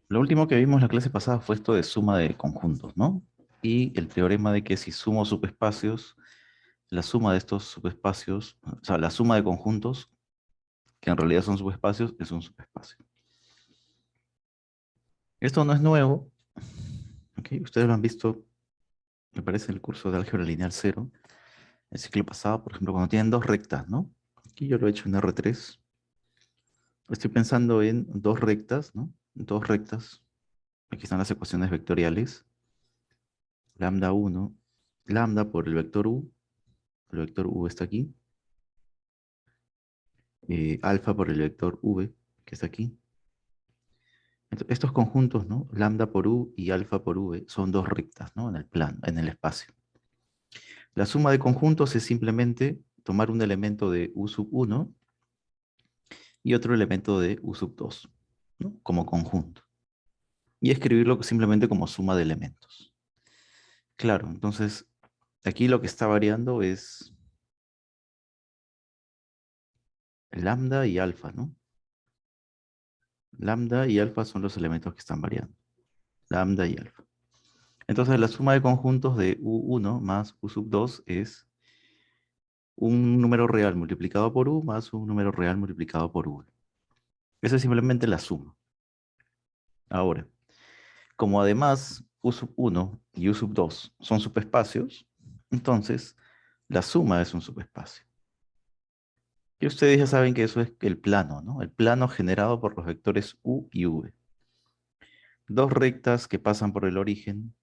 Lo último que vimos la clase pasada fue esto de suma de conjuntos, ¿no? Y el teorema de que si sumo subespacios, la suma de estos subespacios, o sea, la suma de conjuntos, que en realidad son subespacios, es un subespacio. Esto no es nuevo, ¿ok? Ustedes lo han visto, me parece, en el curso de álgebra lineal cero, el ciclo pasado, por ejemplo, cuando tienen dos rectas, ¿no? Aquí yo lo he hecho en R3. Estoy pensando en dos rectas, ¿no? Dos rectas. Aquí están las ecuaciones vectoriales. Lambda 1, lambda por el vector U está aquí. Alfa por el vector V, que está aquí. Estos conjuntos, ¿no? Lambda por U y alfa por V son dos rectas, ¿no? En el plano, en el espacio. La suma de conjuntos es simplemente tomar un elemento de U sub 1 y otro elemento de U sub 2, ¿no? Como conjunto. Y escribirlo simplemente como suma de elementos. Claro, entonces aquí lo que está variando es lambda y alfa, ¿no? Lambda y alfa son los elementos que están variando. Lambda y alfa. Entonces la suma de conjuntos de U1 más U sub 2 es un número real multiplicado por U más un número real multiplicado por V. Esa es simplemente la suma. Ahora, como además U sub 1 y U sub 2 son subespacios, entonces la suma es un subespacio. Y ustedes ya saben que eso es el plano, ¿no? El plano generado por los vectores U y V. Dos rectas que pasan por el origen,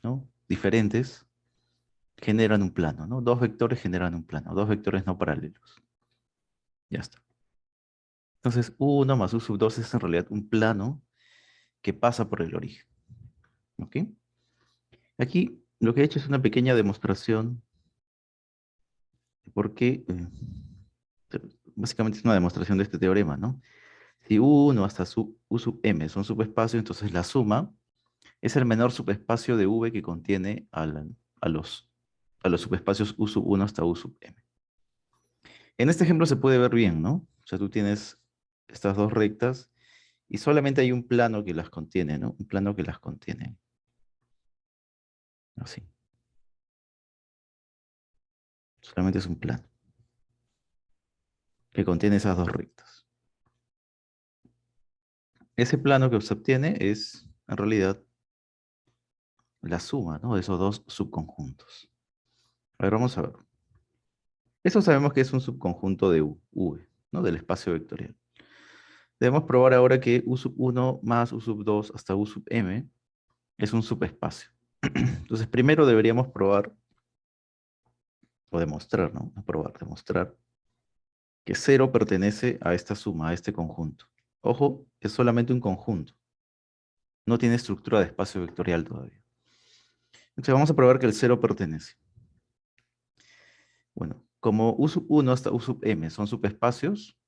¿no? Diferentes, generan un plano, ¿no? Dos vectores generan un plano, dos vectores no paralelos. Ya está. Entonces, U1 más U sub 2 es en realidad un plano que pasa por el origen. ¿Ok? Aquí lo que he hecho es una pequeña demostración de por qué, básicamente es una demostración de este teorema, ¿no? Si U1 hasta U sub m son subespacios, entonces la suma es el menor subespacio de V que contiene a los, a los subespacios U sub 1 hasta U sub m. En este ejemplo se puede ver bien, ¿no? O sea, tú tienes estas dos rectas y solamente hay un plano que las contiene, ¿no? Un plano que las contiene. Así. Solamente es un plano que contiene esas dos rectas. Ese plano que se obtiene es, en realidad, la suma, ¿no? De esos dos subconjuntos. A ver, vamos a ver. Eso sabemos que es un subconjunto de V, ¿no? Del espacio vectorial. Debemos probar ahora que U sub 1 más U sub 2 hasta U sub m es un subespacio. Entonces, primero deberíamos probar, o demostrar, ¿no? No probar, demostrar que cero pertenece a esta suma, a este conjunto. Ojo, es solamente un conjunto. No tiene estructura de espacio vectorial todavía. Entonces vamos a probar que el cero pertenece. Bueno, como U sub 1 hasta U sub m son subespacios,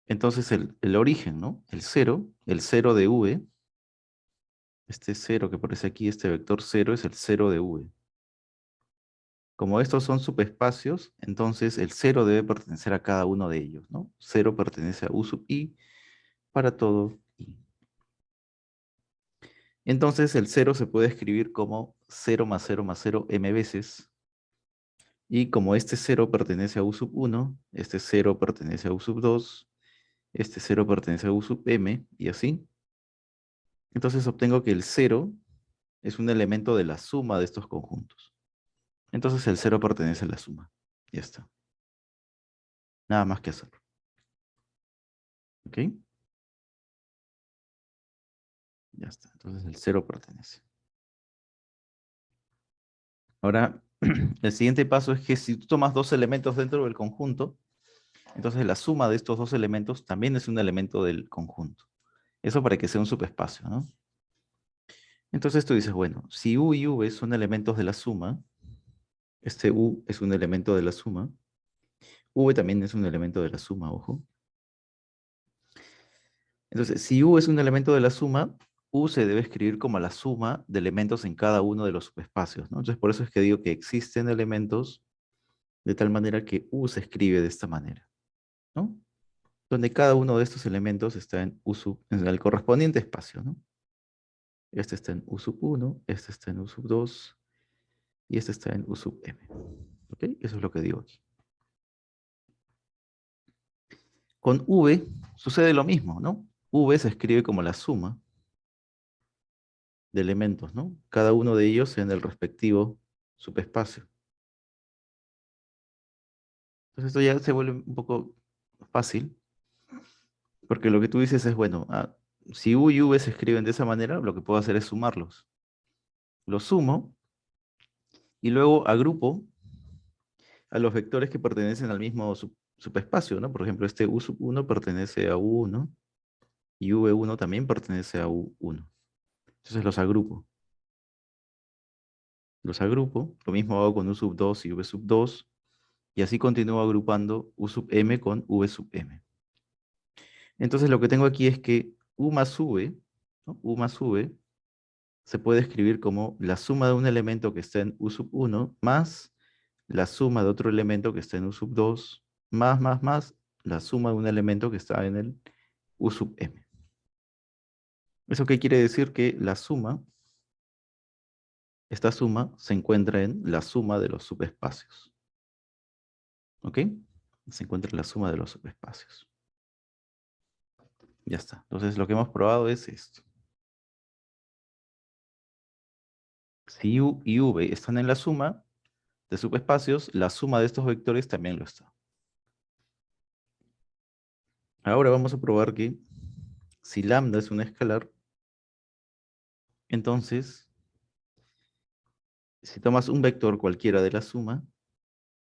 entonces el origen, ¿no? El cero de V, este cero que aparece aquí, este vector cero es el cero de V. Como estos son subespacios, entonces el cero debe pertenecer a cada uno de ellos, ¿no? Cero pertenece a U sub i para todo i. Entonces el cero se puede escribir como 0 más 0 m veces. Y como este cero pertenece a U sub 1, este cero pertenece a U sub 2, este cero pertenece a U sub m, y así. Entonces obtengo que el cero es un elemento de la suma de estos conjuntos. Entonces el cero pertenece a la suma. Ya está. Nada más que hacer. ¿Ok? Ya está. Entonces el cero pertenece. Ahora, el siguiente paso es que si tú tomas dos elementos dentro del conjunto, entonces la suma de estos dos elementos también es un elemento del conjunto. Eso para que sea un subespacio, ¿no? Entonces tú dices, bueno, si U y V son elementos de la suma, este U es un elemento de la suma, V también es un elemento de la suma, ojo. Entonces, si U es un elemento de la suma, U se debe escribir como la suma de elementos en cada uno de los subespacios, ¿no? Entonces, por eso es que digo que existen elementos de tal manera que U se escribe de esta manera, ¿no? donde cada uno de estos elementos está en el correspondiente espacio, ¿no? Este está en U sub 1, este está en U sub 2 y este está en U sub m. ¿Ok? Eso es lo que digo aquí. Con V sucede lo mismo, ¿no? V se escribe como la suma de elementos, ¿no? Cada uno de ellos en el respectivo subespacio. Entonces esto ya se vuelve un poco fácil, porque lo que tú dices es, bueno, si U y V se escriben de esa manera, lo que puedo hacer es sumarlos. Los sumo y luego agrupo a los vectores que pertenecen al mismo subespacio, ¿no? Por ejemplo, este U sub 1 pertenece a U1 y V1 también pertenece a U1. Entonces los agrupo. Los agrupo, lo mismo hago con U sub 2 y V sub 2, y así continúo agrupando U sub m con V sub m. Entonces lo que tengo aquí es que U más V, ¿no? U más V, se puede escribir como la suma de un elemento que está en U sub 1 más la suma de otro elemento que está en U sub 2 más la suma de un elemento que está en el U sub m. ¿Eso qué quiere decir? Que esta suma se encuentra en la suma de los subespacios. ¿Ok? Se encuentra en la suma de los subespacios. Ya está. Entonces lo que hemos probado es esto. Si U y V están en la suma de subespacios, la suma de estos vectores también lo está. Ahora vamos a probar que si lambda es un escalar, entonces, si tomas un vector cualquiera de la suma,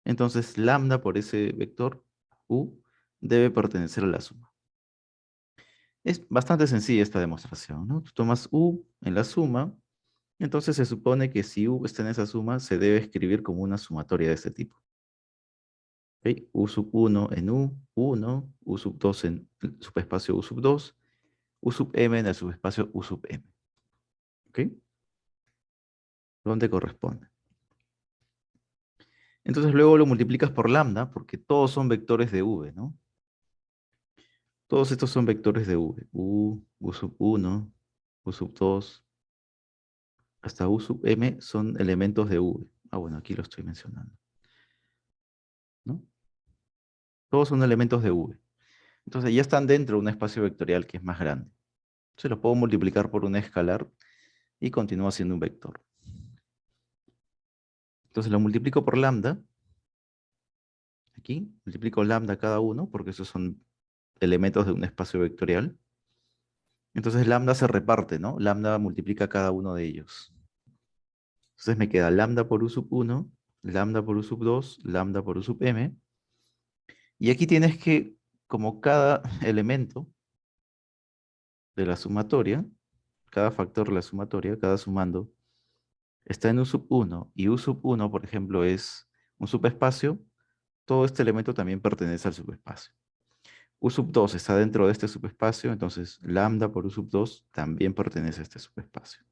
entonces lambda por ese vector U debe pertenecer a la suma. Es bastante sencilla esta demostración, ¿no? Tú tomas U en la suma, entonces se supone que si U está en esa suma, se debe escribir como una sumatoria de este tipo. ¿Ok? U sub 1 en U1, U sub 2 en el subespacio U sub 2, U sub m en el subespacio U sub m. ¿Ok? ¿Dónde corresponde? Entonces luego lo multiplicas por lambda, porque todos son vectores de V, ¿no? Todos estos son vectores de V. U sub 1, U sub 2, hasta U sub m son elementos de V. Ah, bueno, aquí lo estoy mencionando, ¿no? Todos son elementos de V. Entonces ya están dentro de un espacio vectorial que es más grande. Se los puedo multiplicar por un escalar y continúa siendo un vector. Entonces lo multiplico por lambda. Aquí multiplico lambda cada uno porque esos son elementos de un espacio vectorial. Entonces lambda se reparte, ¿no? Lambda multiplica cada uno de ellos. Entonces me queda lambda por U sub 1, lambda por U sub 2, lambda por U sub m. Y aquí tienes que, como cada elemento de la sumatoria, cada factor de la sumatoria, cada sumando, está en U sub 1 y U sub 1, por ejemplo, es un subespacio, todo este elemento también pertenece al subespacio. U sub 2 está dentro de este subespacio, entonces lambda por U sub 2 también pertenece a este subespacio.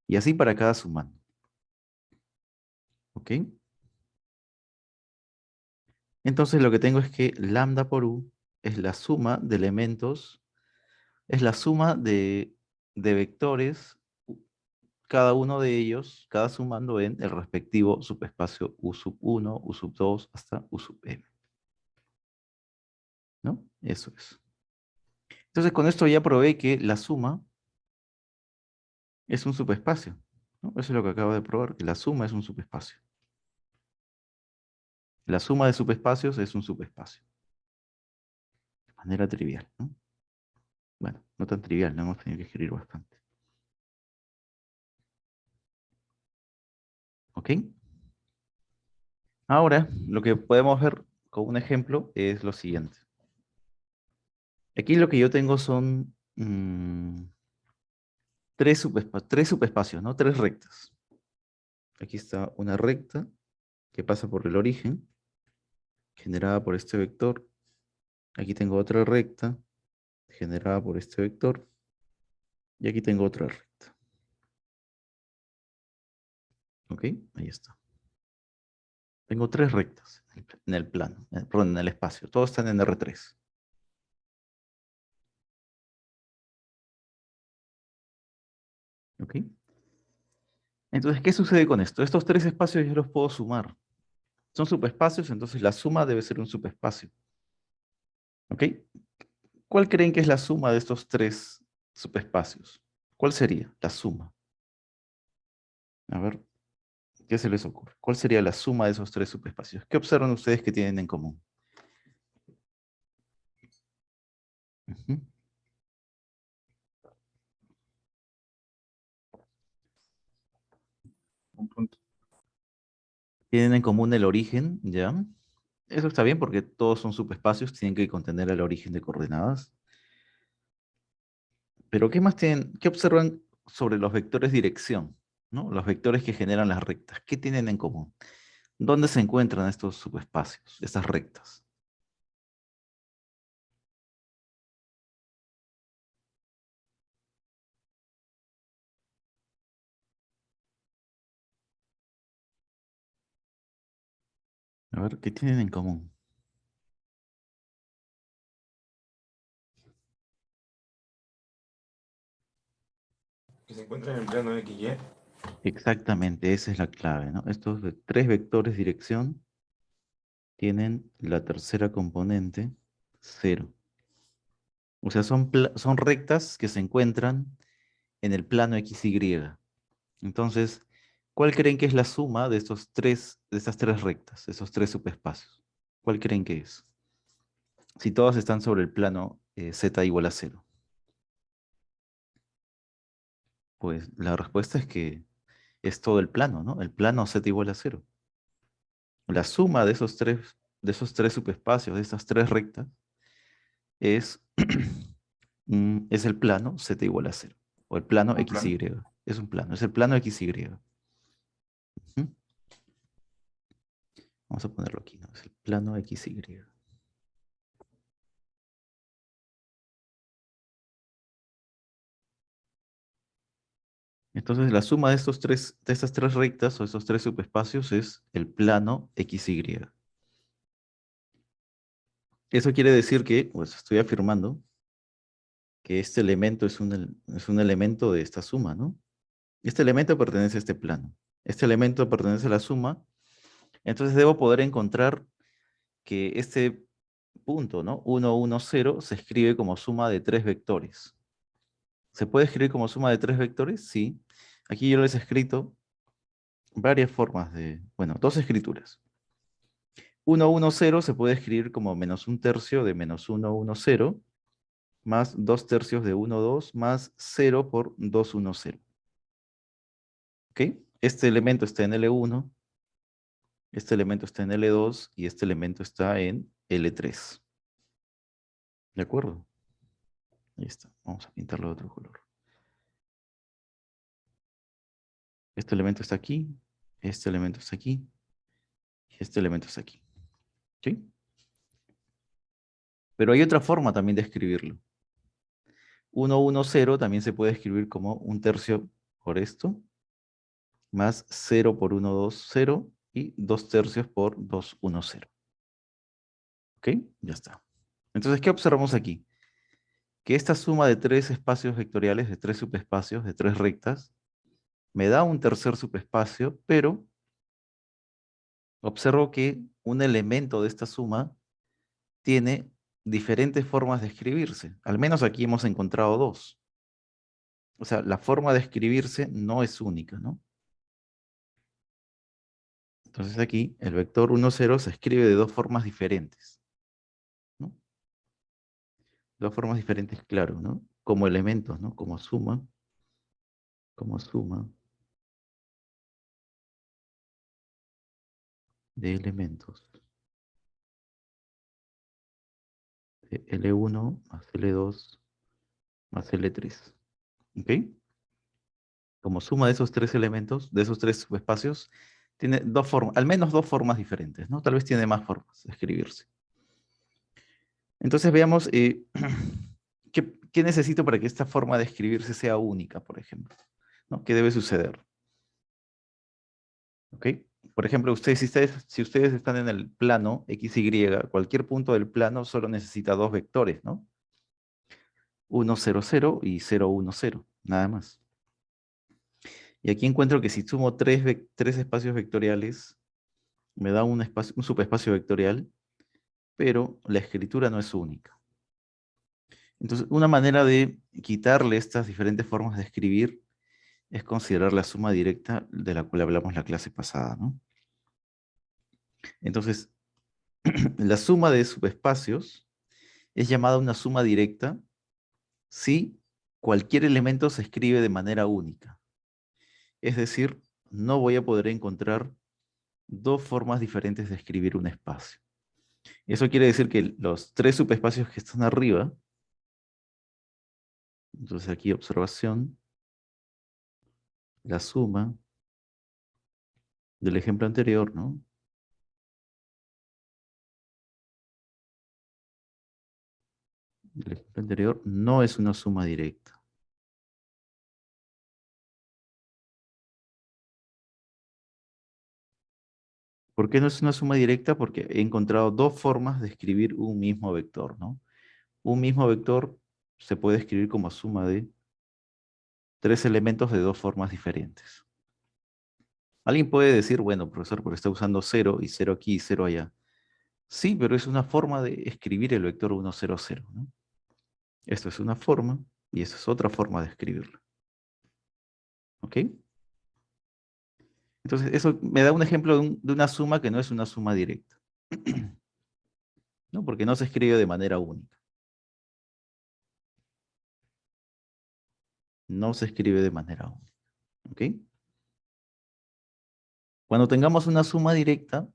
Y así para cada sumando. ¿Ok? Entonces lo que tengo es que lambda por U es la suma de elementos, es la suma de vectores, cada uno de ellos, cada sumando en el respectivo subespacio U sub 1, U sub 2 hasta U sub m. ¿No? Eso es. Entonces con esto ya probé que la suma es un subespacio, ¿no? Eso es lo que acabo de probar, que la suma es un subespacio. La suma de subespacios es un subespacio. De manera trivial, ¿no? Bueno, no tan trivial, no hemos tenido que escribir bastante. ¿Ok? Ahora, lo que podemos ver con un ejemplo es lo siguiente. Aquí lo que yo tengo son tres subespacios, ¿no? Tres rectas. Aquí está una recta que pasa por el origen, generada por este vector. Aquí tengo otra recta, generada por este vector. Y aquí tengo otra recta. ¿Ok? Ahí está. Tengo tres rectas en el plano, perdón, en el espacio. Todos están en R3. ¿Ok? Entonces, ¿qué sucede con esto? Estos tres espacios yo los puedo sumar. Son subespacios, entonces la suma debe ser un subespacio. ¿Ok? ¿Cuál creen que es la suma de estos tres subespacios? ¿Cuál sería la suma? A ver, ¿qué se les ocurre? ¿Cuál sería la suma de esos tres subespacios? ¿Qué observan ustedes que tienen en común? Ujú. Un punto. Tienen en común el origen, ¿ya? Eso está bien porque todos son subespacios, tienen que contener el origen de coordenadas. Pero ¿qué más tienen? ¿Qué observan sobre los vectores dirección? ¿No? Los vectores que generan las rectas. ¿Qué tienen en común? ¿Dónde se encuentran estos subespacios, estas rectas? A ver, ¿qué tienen en común? Que se encuentra en el plano XY. Exactamente, esa es la clave, ¿no? Estos tres vectores dirección tienen la tercera componente, 0. O sea, son rectas que se encuentran en el plano XY. Entonces, ¿cuál creen que es la suma de de estas tres rectas, de esos tres subespacios? ¿Cuál creen que es? Si todas están sobre el plano z igual a 0. Pues la respuesta es que es todo el plano, ¿no? El plano z igual a 0. La suma de esos tres subespacios, de estas tres rectas, es, es el plano z igual a 0. O el plano Un plano. XY. Es un plano, es el plano XY. Ujú. Vamos a ponerlo aquí, ¿no? Es el plano XY. Entonces, la suma de estas tres rectas o estos tres subespacios es el plano XY. Eso quiere decir que, pues estoy afirmando que este elemento es un elemento de esta suma, ¿no? Este elemento pertenece a este plano. Este elemento pertenece a la suma. Entonces debo poder encontrar que este punto, ¿no? 1, 1, 0 se escribe como suma de tres vectores. ¿Se puede escribir como suma de tres vectores? Sí. Aquí yo les he escrito varias formas bueno, dos escrituras. 1, 1, 0 se puede escribir como menos un tercio de menos 1, 1, 0, más 2 tercios de 1, 2, más 0 por 2, 1, 0. ¿Ok? Este elemento está en L1, este elemento está en L2 y este elemento está en L3. ¿De acuerdo? Ahí está. Vamos a pintarlo de otro color. Este elemento está aquí, este elemento está aquí y este elemento está aquí. ¿Sí? Pero hay otra forma también de escribirlo. 1, 1, 0 también se puede escribir como un tercio por esto, más 0 por 1, 2, 0 y 2 tercios por 2, 1, 0. ¿Ok? Ya está. Entonces, ¿qué observamos aquí? Que esta suma de tres espacios vectoriales, de tres subespacios, de tres rectas, me da un tercer subespacio, pero observo que un elemento de esta suma tiene diferentes formas de escribirse. Al menos aquí hemos encontrado dos. O sea, la forma de escribirse no es única, ¿no? Entonces aquí el vector 1, 0 se escribe de dos formas diferentes, ¿no? Dos formas diferentes, claro, ¿no? Como elementos, ¿no? Como suma de elementos. De L1 más L2 más L3. ¿Ok? Como suma de esos tres elementos, de esos tres subespacios, tiene dos formas, al menos dos formas diferentes, ¿no? Tal vez tiene más formas de escribirse. Entonces veamos qué necesito para que esta forma de escribirse sea única, por ejemplo, ¿no? ¿Qué debe suceder? ¿Ok? Por ejemplo, si ustedes están en el plano XY, cualquier punto del plano solo necesita dos vectores, ¿no? 1, 0, 0 y 0, 1, 0, nada más. Y aquí encuentro que si sumo tres espacios vectoriales, me da un subespacio vectorial, pero la escritura no es única. Entonces, una manera de quitarle estas diferentes formas de escribir es considerar la suma directa de la cual hablamos la clase pasada, ¿no? Entonces, la suma de subespacios es llamada una suma directa si cualquier elemento se escribe de manera única. Es decir, no voy a poder encontrar dos formas diferentes de escribir un espacio. Eso quiere decir que los tres subespacios que están arriba, entonces aquí observación, la suma del ejemplo anterior, ¿no? El ejemplo anterior no es una suma directa. ¿Por qué no es una suma directa? Porque he encontrado dos formas de escribir un mismo vector, ¿no? Un mismo vector se puede escribir como suma de tres elementos de dos formas diferentes. Alguien puede decir, bueno, profesor, pero está usando 0 y 0 aquí y 0 allá. Sí, pero es una forma de escribir el vector 1, 0, 0, ¿no? Esto es una forma y esta es otra forma de escribirlo. ¿Ok? Entonces, eso me da un ejemplo de una suma que no es una suma directa. ¿No? Porque no se escribe de manera única. No se escribe de manera única. ¿Ok? Cuando tengamos una suma directa,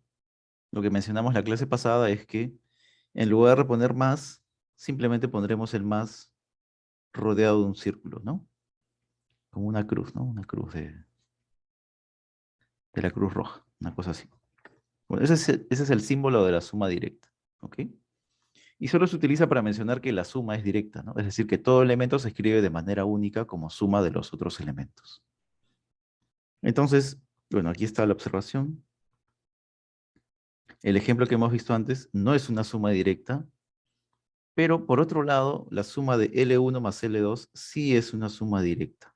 lo que mencionamos la clase pasada es que en lugar de poner más, simplemente pondremos el más rodeado de un círculo, ¿no? Como una cruz, ¿no? Una cruz de la Cruz Roja, una cosa así. Bueno, ese es el símbolo de la suma directa, ¿ok? Y solo se utiliza para mencionar que la suma es directa, ¿no? Es decir, que todo elemento se escribe de manera única como suma de los otros elementos. Entonces, bueno, aquí está la observación. El ejemplo que hemos visto antes no es una suma directa, pero por otro lado, la suma de L1 más L2 sí es una suma directa.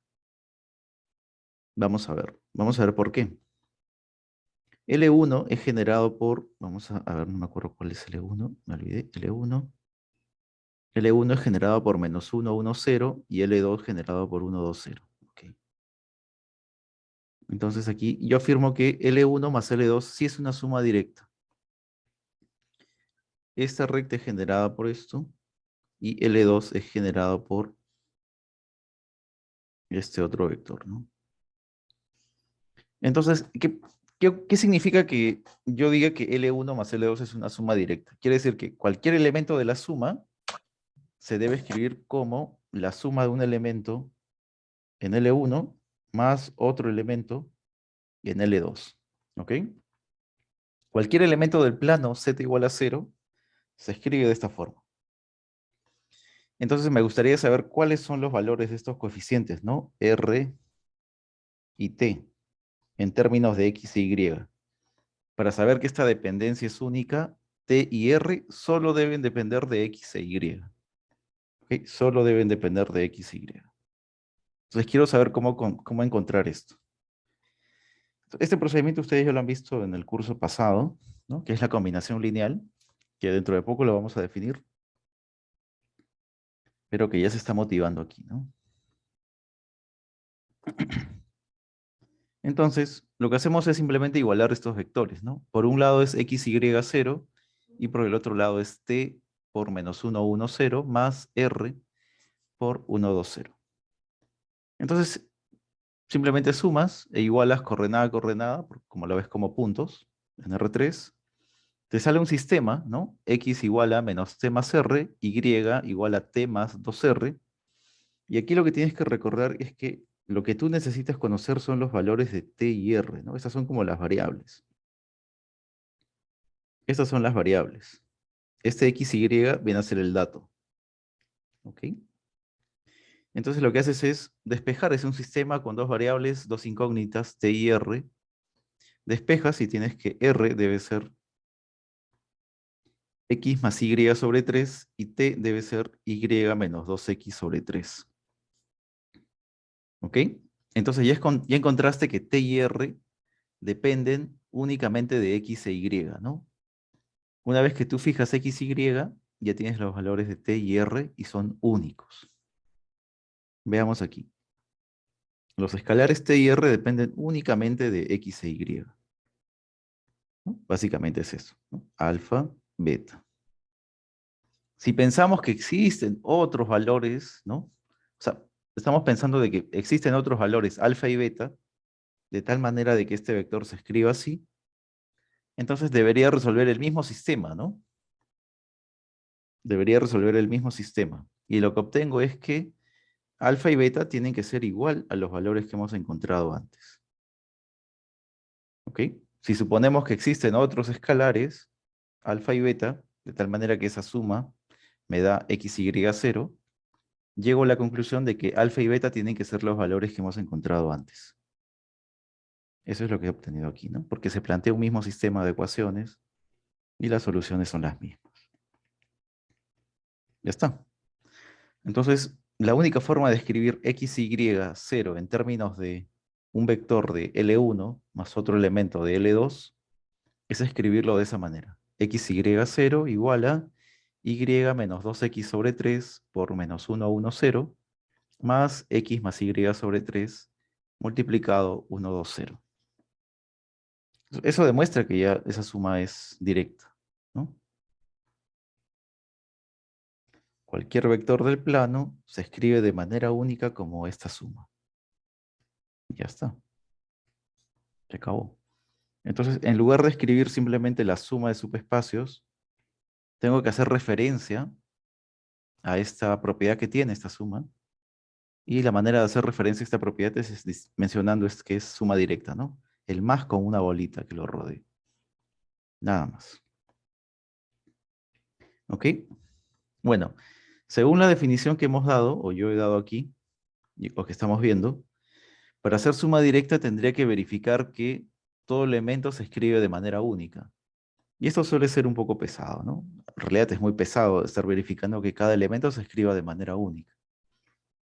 Vamos a ver por qué. L1 es generado por, vamos a ver, no me acuerdo cuál es L1, me olvidé, L1. L1 es generado por menos 1, 1, 0 y L2 generado por 1, 2, 0. Okay. Entonces aquí yo afirmo que L1 más L2 sí es una suma directa. Esta recta es generada por esto y L2 es generado por este otro vector, ¿no? Entonces, ¿qué significa que yo diga que L1 más L2 es una suma directa? Quiere decir que cualquier elemento de la suma se debe escribir como la suma de un elemento en L1 más otro elemento en L2. ¿Ok? Cualquier elemento del plano z igual a 0 se escribe de esta forma. Entonces me gustaría saber cuáles son los valores de estos coeficientes, ¿no? R y T, en términos de X y Y. Para saber que esta dependencia es única, T y R solo deben depender de X e Y. ¿Ok? Solo deben depender de X e Y. Entonces quiero saber cómo encontrar esto. Este procedimiento ustedes ya lo han visto en el curso pasado, ¿no? Que es la combinación lineal, que dentro de poco lo vamos a definir, pero que ya se está motivando aquí, ¿no? Entonces, lo que hacemos es simplemente igualar estos vectores, ¿no? Por un lado es x, y, 0, y por el otro lado es t por menos 1, 1, 0, más r por 1, 2, 0. Entonces, simplemente sumas e igualas coordenada a coordenada, como lo ves como puntos, en R3. Te sale un sistema, ¿no? X igual a menos t más r, y igual a t más 2r. Y aquí lo que tienes que recordar es que lo que tú necesitas conocer son los valores de t y r, ¿no? Estas son como las variables. Estas son las variables. Este x y viene a ser el dato. ¿Ok? Entonces lo que haces es despejar, es un sistema con dos variables, dos incógnitas, t y r. Despejas y tienes que r debe ser x más y sobre 3 y t debe ser y menos 2x sobre 3. ¿Ok? Entonces ya encontraste que T y R dependen únicamente de X e Y, ¿no? Una vez que tú fijas X, Y, ya tienes los valores de T y R y son únicos. Veamos aquí. Los escalares T y R dependen únicamente de X e Y, ¿no? Básicamente es eso, ¿no? Alfa, beta. Si pensamos que existen otros valores, ¿no? O sea, estamos pensando de que existen otros valores alfa y beta, de tal manera de que este vector se escriba así, entonces debería resolver el mismo sistema, ¿no? Debería resolver el mismo sistema. Y lo que obtengo es que alfa y beta tienen que ser igual a los valores que hemos encontrado antes. ¿Ok? Si suponemos que existen otros escalares, alfa y beta, de tal manera que esa suma me da x, y, 0, llego a la conclusión de que alfa y beta tienen que ser los valores que hemos encontrado antes. Eso es lo que he obtenido aquí, ¿no? Porque se plantea un mismo sistema de ecuaciones y las soluciones son las mismas. Ya está. Entonces, la única forma de escribir x, y, 0 en términos de un vector de L1 más otro elemento de L2 es escribirlo de esa manera. X, y, 0 igual a y menos 2x sobre 3 por menos 1, 1, 0 más x más y sobre 3 multiplicado 1, 2, 0. Eso demuestra que ya esa suma es directa, ¿no? Cualquier vector del plano se escribe de manera única como esta suma. Ya está, se acabó. Entonces, en lugar de escribir simplemente la suma de subespacios, tengo que hacer referencia a esta propiedad que tiene esta suma. Y la manera de hacer referencia a esta propiedad es mencionando que es suma directa, ¿no? El más con una bolita que lo rodee. Nada más. ¿Ok? Bueno, según la definición que hemos dado, o yo he dado aquí, o que estamos viendo, para hacer suma directa tendría que verificar que todo elemento se escribe de manera única. Y esto suele ser un poco pesado, ¿no? En realidad es muy pesado estar verificando que cada elemento se escriba de manera única.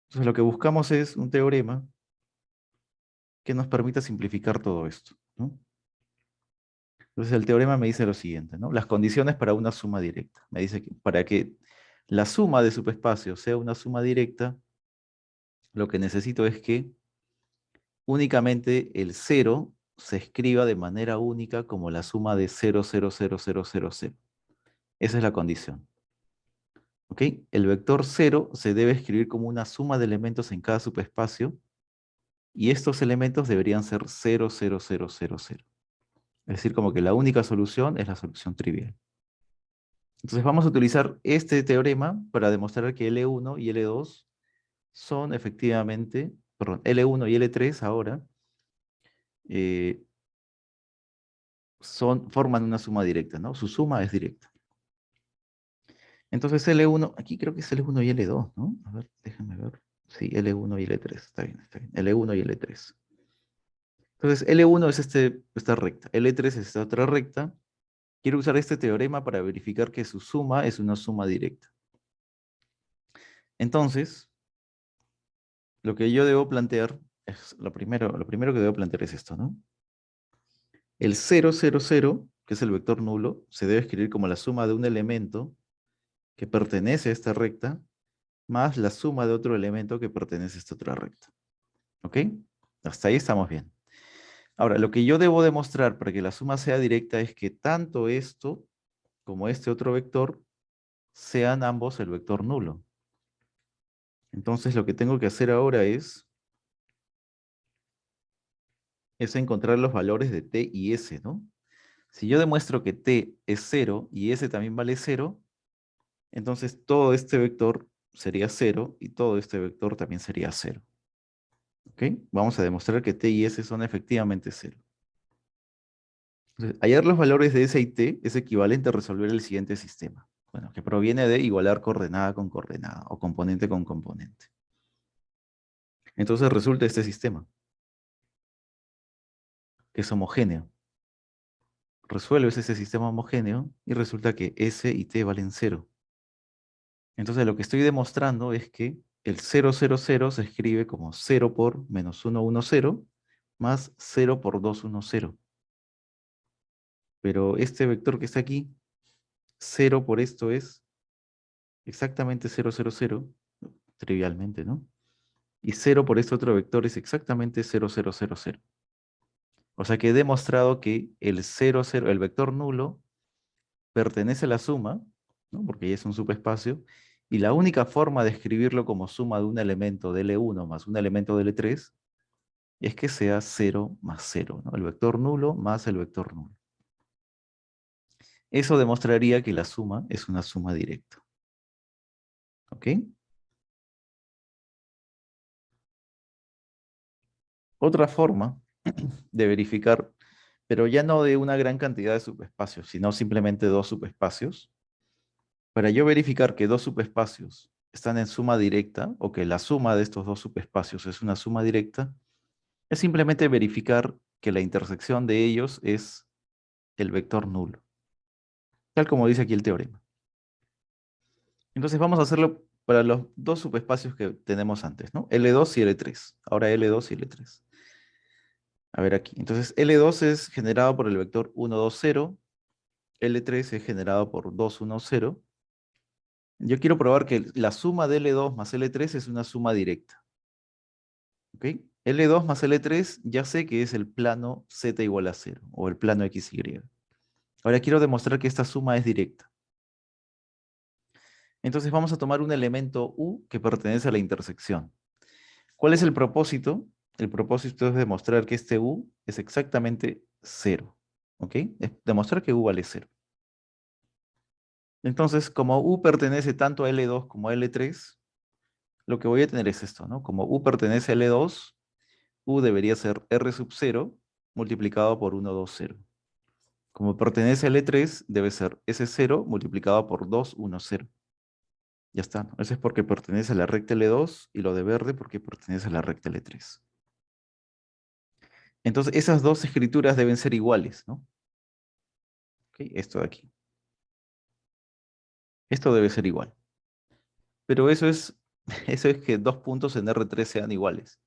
Entonces lo que buscamos es un teorema que nos permita simplificar todo esto, ¿no? Entonces el teorema me dice lo siguiente, ¿no? Las condiciones para una suma directa. Me dice que para que la suma de subespacios sea una suma directa, lo que necesito es que únicamente el cero se escriba de manera única como la suma de 0, 0, 0, 0, 0, 0. Esa es la condición. ¿Ok? El vector 0 se debe escribir como una suma de elementos en cada subespacio y estos elementos deberían ser 0, 0, 0, 0, 0. Es decir, como que la única solución es la solución trivial. Entonces vamos a utilizar este teorema para demostrar que L1 y L2 son efectivamente, perdón, L1 y L3 ahora eh, forman una suma directa, ¿no? Su suma es directa. Entonces L1, aquí creo que es L1 y L2, ¿no? A ver, déjame ver. Sí, L1 y L3, está bien, está bien. L1 y L3. Entonces L1 es esta recta, L3 es esta otra recta. Quiero usar este teorema para verificar que su suma es una suma directa. Entonces, lo que yo debo plantear es, lo primero que debo plantear es esto, ¿no? El 0, 0, 0, que es el vector nulo, se debe escribir como la suma de un elemento que pertenece a esta recta, más la suma de otro elemento que pertenece a esta otra recta. ¿Ok? Hasta ahí estamos bien. Ahora, lo que yo debo demostrar para que la suma sea directa es que tanto esto como este otro vector sean ambos el vector nulo. Entonces, lo que tengo que hacer ahora es encontrar los valores de t y s, ¿no? Si yo demuestro que t es 0 y s también vale 0, entonces todo este vector sería 0 y todo este vector también sería 0. ¿Ok? Vamos a demostrar que t y s son efectivamente 0. Entonces, hallar los valores de s y t es equivalente a resolver el siguiente sistema. Bueno, que proviene de igualar coordenada con coordenada o componente con componente. Entonces resulta este sistema, que es homogéneo. Resuelves ese sistema homogéneo y resulta que s y t valen 0. Entonces lo que estoy demostrando es que el 0, 0, 0 se escribe como 0 por menos 1, 1, 0, más 0 por 2, 1, 0. Pero este vector que está aquí, 0 por esto es exactamente 0, 0, 0, trivialmente, ¿no? Y 0 por este otro vector es exactamente 0, 0, 0, 0. O sea que he demostrado que el 0, 0, el vector nulo, pertenece a la suma, ¿no? Porque ya es un subespacio, y la única forma de escribirlo como suma de un elemento de L1 más un elemento de L3 es que sea 0 más 0, ¿no? El vector nulo más el vector nulo. Eso demostraría que la suma es una suma directa. ¿Ok? Otra forma de verificar, pero ya no de una gran cantidad de subespacios, sino simplemente dos subespacios. Para yo verificar que dos subespacios están en suma directa, o que la suma de estos dos subespacios es una suma directa, es simplemente verificar que la intersección de ellos es el vector nulo, tal como dice aquí el teorema. Entonces vamos a hacerlo para los dos subespacios que tenemos antes, ¿no? L2 y L3. Ahora L2 y L3. A ver aquí. Entonces L2 es generado por el vector 1, 2, 0. L3 es generado por 2, 1, 0. Yo quiero probar que la suma de L2 más L3 es una suma directa. ¿Ok? L2 más L3 ya sé que es el plano Z igual a 0, o el plano XY. Ahora quiero demostrar que esta suma es directa. Entonces vamos a tomar un elemento U que pertenece a la intersección. ¿Cuál es el propósito? El propósito es demostrar que este U es exactamente 0. ¿Ok? Es demostrar que U vale 0. Entonces, como U pertenece tanto a L2 como a L3, lo que voy a tener es esto, ¿no? Como U pertenece a L2, U debería ser R sub 0 multiplicado por 1, 2, 0. Como pertenece a L3, debe ser S0 multiplicado por 2, 1, 0. Ya está, ¿no? Eso es porque pertenece a la recta L2 y lo de verde porque pertenece a la recta L3. Entonces, esas dos escrituras deben ser iguales, ¿no? Ok, esto de aquí. Esto debe ser igual. Pero eso es, eso es que dos puntos en R3 sean iguales.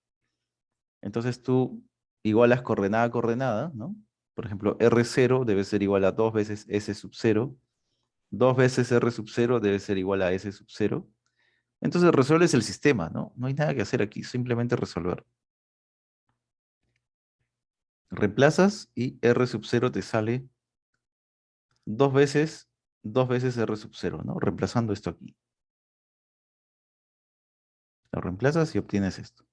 Entonces tú igualas coordenada a coordenada, ¿no? Por ejemplo, R0 debe ser igual a 2 veces S sub 0. 2 veces R sub 0 debe ser igual a S sub 0. Entonces resuelves el sistema, ¿no? No hay nada que hacer aquí, simplemente resolver. Reemplazas y R sub 0 te sale 2 veces, 2 veces R sub 0, ¿no? Reemplazando esto aquí. Lo reemplazas y obtienes esto.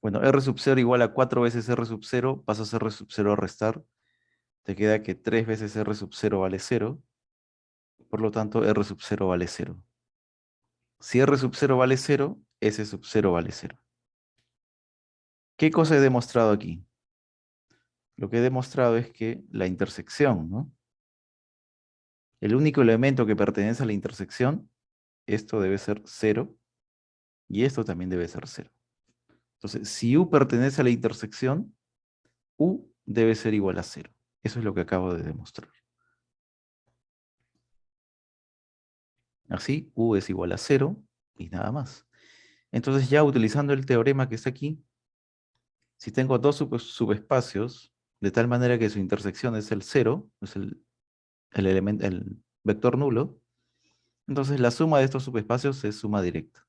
Bueno, R sub 0 igual a 4 veces R sub 0, pasas R sub 0 a restar, te queda que 3 veces R sub 0 vale 0, por lo tanto R sub 0 vale 0. Si R sub 0 vale 0, S sub 0 vale 0. ¿Qué cosa he demostrado aquí? Lo que he demostrado es que la intersección, ¿no? El único elemento que pertenece a la intersección, esto debe ser 0, y esto también debe ser 0. Entonces, si U pertenece a la intersección, U debe ser igual a 0. Eso es lo que acabo de demostrar. Así, U es igual a 0 y nada más. Entonces ya utilizando el teorema que está aquí, si tengo dos subespacios, de tal manera que su intersección es el 0, es el vector nulo, entonces la suma de estos subespacios es suma directa.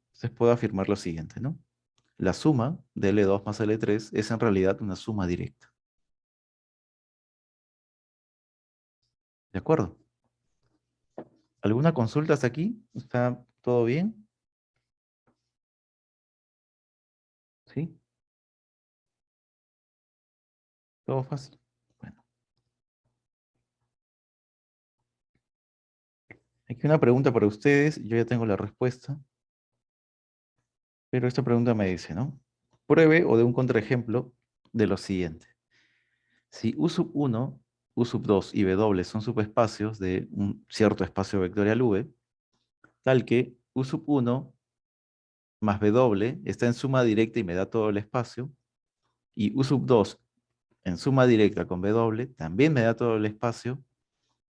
Entonces puedo afirmar lo siguiente, ¿no? La suma de L2 más L3 es en realidad una suma directa. ¿De acuerdo? ¿Alguna consulta hasta aquí? ¿Está todo bien? ¿Sí? ¿Todo fácil? Bueno, aquí una pregunta para ustedes. Yo ya tengo la respuesta, pero esta pregunta me dice, ¿no? Pruebe o dé un contraejemplo de lo siguiente. Si U sub 1, U sub 2 y W son subespacios de un cierto espacio vectorial V, tal que U sub 1 más W está en suma directa y me da todo el espacio, y U sub 2 en suma directa con W también me da todo el espacio,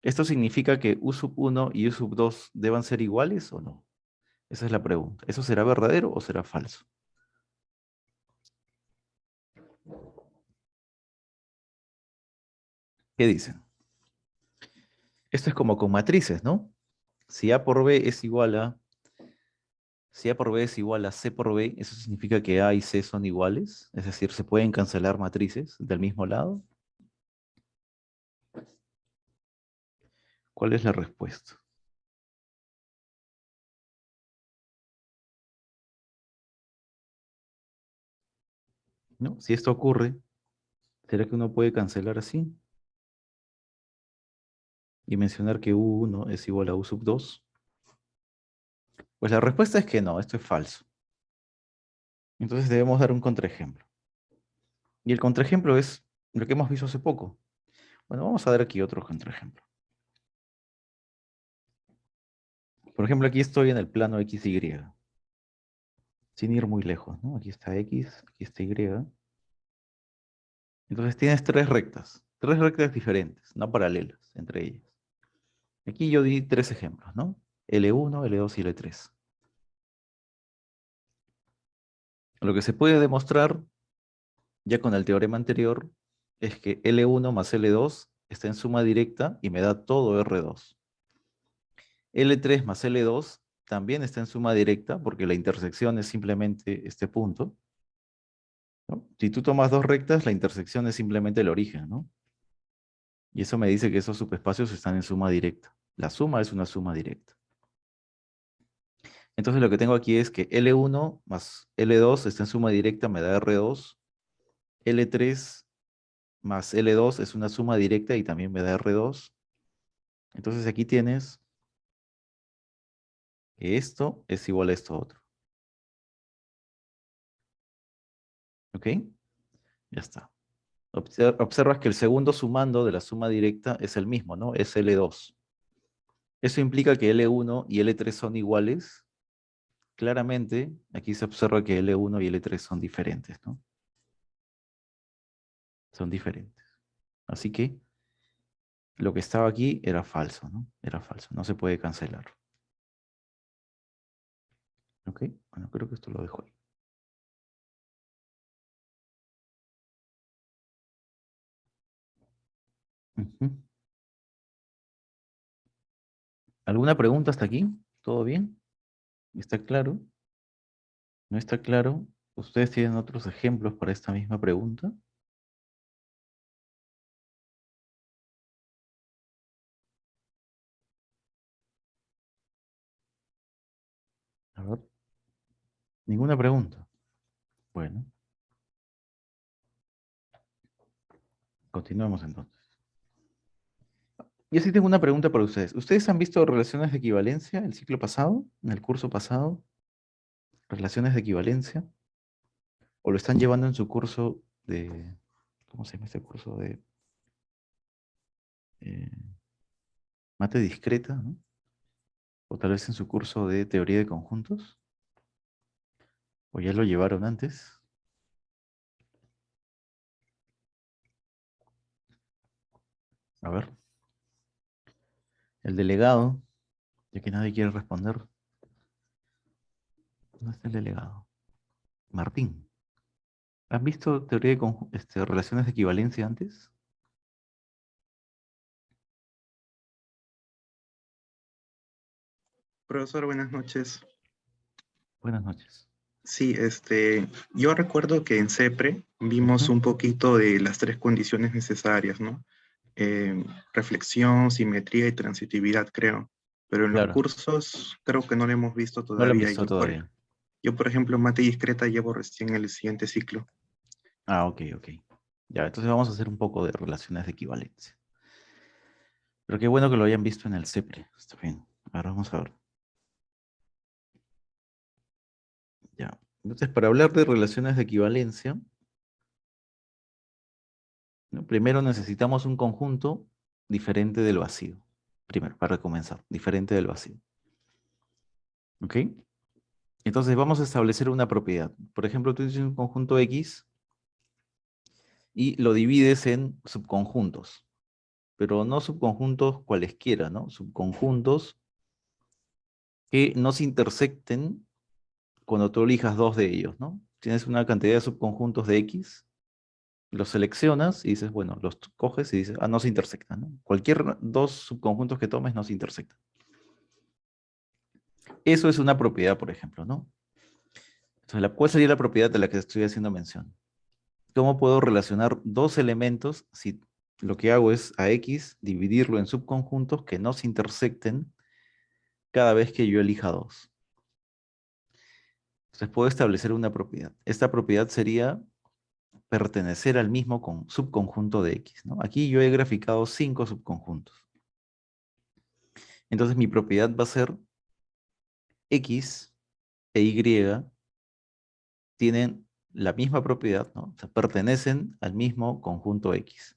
¿esto significa que U sub 1 y U sub 2 deban ser iguales o no? Esa es la pregunta. ¿Eso será verdadero o será falso? ¿Qué dicen? Esto es como con matrices, ¿no? Si A por B es igual a, si A por B es igual a C por B, eso significa que A y C son iguales, es decir, se pueden cancelar matrices del mismo lado. ¿Cuál es la respuesta? ¿No? Si esto ocurre, ¿será que uno puede cancelar así? Y mencionar que U1 es igual a U sub 2. Pues la respuesta es que no, esto es falso. Entonces debemos dar un contraejemplo. Y el contraejemplo es lo que hemos visto hace poco. Bueno, vamos a dar aquí otro contraejemplo. Por ejemplo, aquí estoy en el plano XY, sin ir muy lejos, ¿no? Aquí está X, aquí está Y. Entonces tienes tres rectas diferentes, no paralelas entre ellas. Aquí yo di tres ejemplos, ¿no? L1, L2 y L3. Lo que se puede demostrar, ya con el teorema anterior, es que L1 más L2 está en suma directa y me da todo R2. L3 más L2 también está en suma directa porque la intersección es simplemente este punto, ¿no? Si tú tomas dos rectas, la intersección es simplemente el origen, ¿no? Y eso me dice que esos subespacios están en suma directa. La suma es una suma directa. Entonces lo que tengo aquí es que L1 más L2 está en suma directa, me da R2. L3 más L2 es una suma directa y también me da R2. Entonces aquí tienes que esto es igual a esto otro. ¿Ok? Ya está. Observas que el segundo sumando de la suma directa es el mismo, ¿no? Es L2. Eso implica que L1 y L3 son iguales. Claramente, aquí se observa que L1 y L3 son diferentes, ¿no? Son diferentes. Así que lo que estaba aquí era falso, ¿no? Era falso, no se puede cancelar. ¿Ok? Bueno, creo que esto lo dejo ahí. Ujú. ¿Alguna pregunta hasta aquí? ¿Todo bien? ¿Está claro? ¿No está claro? ¿Ustedes tienen otros ejemplos para esta misma pregunta? A ver, ninguna pregunta. Bueno, continuemos entonces. Yo sí tengo una pregunta para ustedes. ¿Ustedes han visto relaciones de equivalencia el ciclo pasado, en el curso pasado? ¿Relaciones de equivalencia? ¿O lo están llevando en su curso de, ¿cómo se llama este curso de eh, mate discreta, ¿no? O tal vez en su curso de teoría de conjuntos? ¿O ya lo llevaron antes? A ver, el delegado, ya que nadie quiere responder. ¿Dónde está el delegado? Martín. ¿Han visto teoría de relaciones de equivalencia antes? Profesor, buenas noches. Buenas noches. Sí, yo recuerdo que en CEPRE vimos Ujú. un poquito de las tres condiciones necesarias, ¿no? Reflexión, simetría y transitividad, creo. Pero en los Claro, cursos creo que no lo hemos visto no lo han todavía. visto todavía. Yo, por ejemplo, mate discreta llevo recién el siguiente ciclo. Ah, ok, ok. Ya, entonces vamos a hacer un poco de relaciones de equivalencia. Pero qué bueno que lo hayan visto en el CEPRE. Está bien. Ahora vamos a ver. Ya. Entonces, para hablar de relaciones de equivalencia, ¿no? Primero necesitamos un conjunto diferente del vacío. Primero, para comenzar, diferente del vacío. ¿Ok? Entonces vamos a establecer una propiedad. Por ejemplo, tú tienes un conjunto X y lo divides en subconjuntos, pero no subconjuntos cualesquiera, ¿no? Subconjuntos que no se intersecten cuando tú elijas dos de ellos, ¿no? Tienes una cantidad de subconjuntos de X, los seleccionas y dices, bueno, los coges y dices, no se intersectan, ¿no? Cualquier dos subconjuntos que tomes no se intersectan. Eso es una propiedad, por ejemplo, ¿no? Entonces, ¿cuál sería la propiedad de la que estoy haciendo mención? ¿Cómo puedo relacionar dos elementos si lo que hago es a X dividirlo en subconjuntos que no se intersecten cada vez que yo elija dos? Entonces puedo establecer una propiedad. Esta propiedad sería pertenecer al mismo subconjunto de X, ¿no? Aquí yo he graficado 5 subconjuntos. Entonces mi propiedad va a ser X e Y tienen la misma propiedad, ¿no? O sea, pertenecen al mismo conjunto X.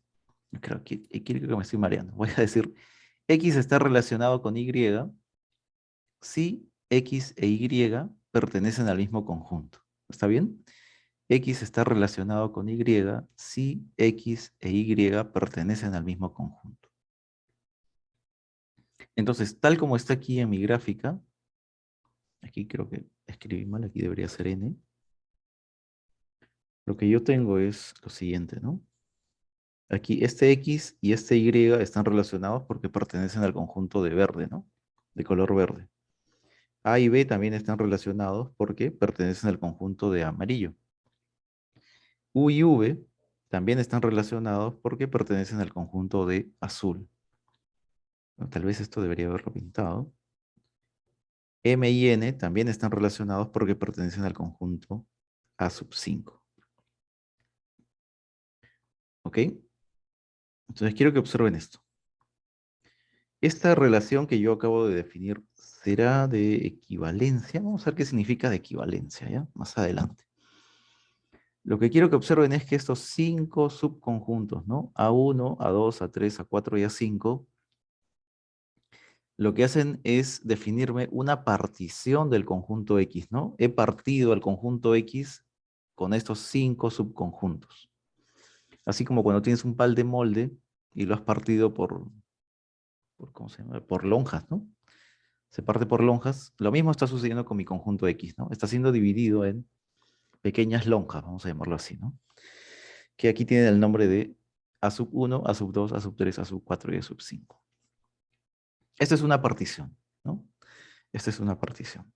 Creo que me estoy mareando. Voy a decir, X está relacionado con Y si X e Y pertenecen al mismo conjunto. ¿Está bien? X está relacionado con Y si X e Y pertenecen al mismo conjunto. Entonces, tal como está aquí en mi gráfica, aquí creo que escribí mal, aquí debería ser N. Lo que yo tengo es lo siguiente, ¿no? Aquí este X y este Y están relacionados porque pertenecen al conjunto de verde, ¿no? De color verde. A y B también están relacionados porque pertenecen al conjunto de amarillo. U y V también están relacionados porque pertenecen al conjunto de azul. Bueno, tal vez esto debería haberlo pintado. M y N también están relacionados porque pertenecen al conjunto A sub 5. ¿Ok? Entonces quiero que observen esto. Esta relación que yo acabo de definir será de equivalencia. Vamos a ver qué significa de equivalencia, ¿ya? Más adelante. Lo que quiero que observen es que estos 5 subconjuntos, ¿no? A1, A2, A3, A4 y A5, lo que hacen es definirme una partición del conjunto X, ¿no? He partido el conjunto X con estos 5 subconjuntos. Así como cuando tienes un pal de molde y lo has partido ¿cómo se llama? Por lonjas, ¿no? Se parte por lonjas. Lo mismo está sucediendo con mi conjunto X, ¿no? Está siendo dividido en pequeñas lonjas, vamos a llamarlo así, ¿no? Que aquí tienen el nombre de A sub 1, A sub 2, A sub 3, A sub 4 y A sub 5. Esta es una partición, ¿no? Esta es una partición.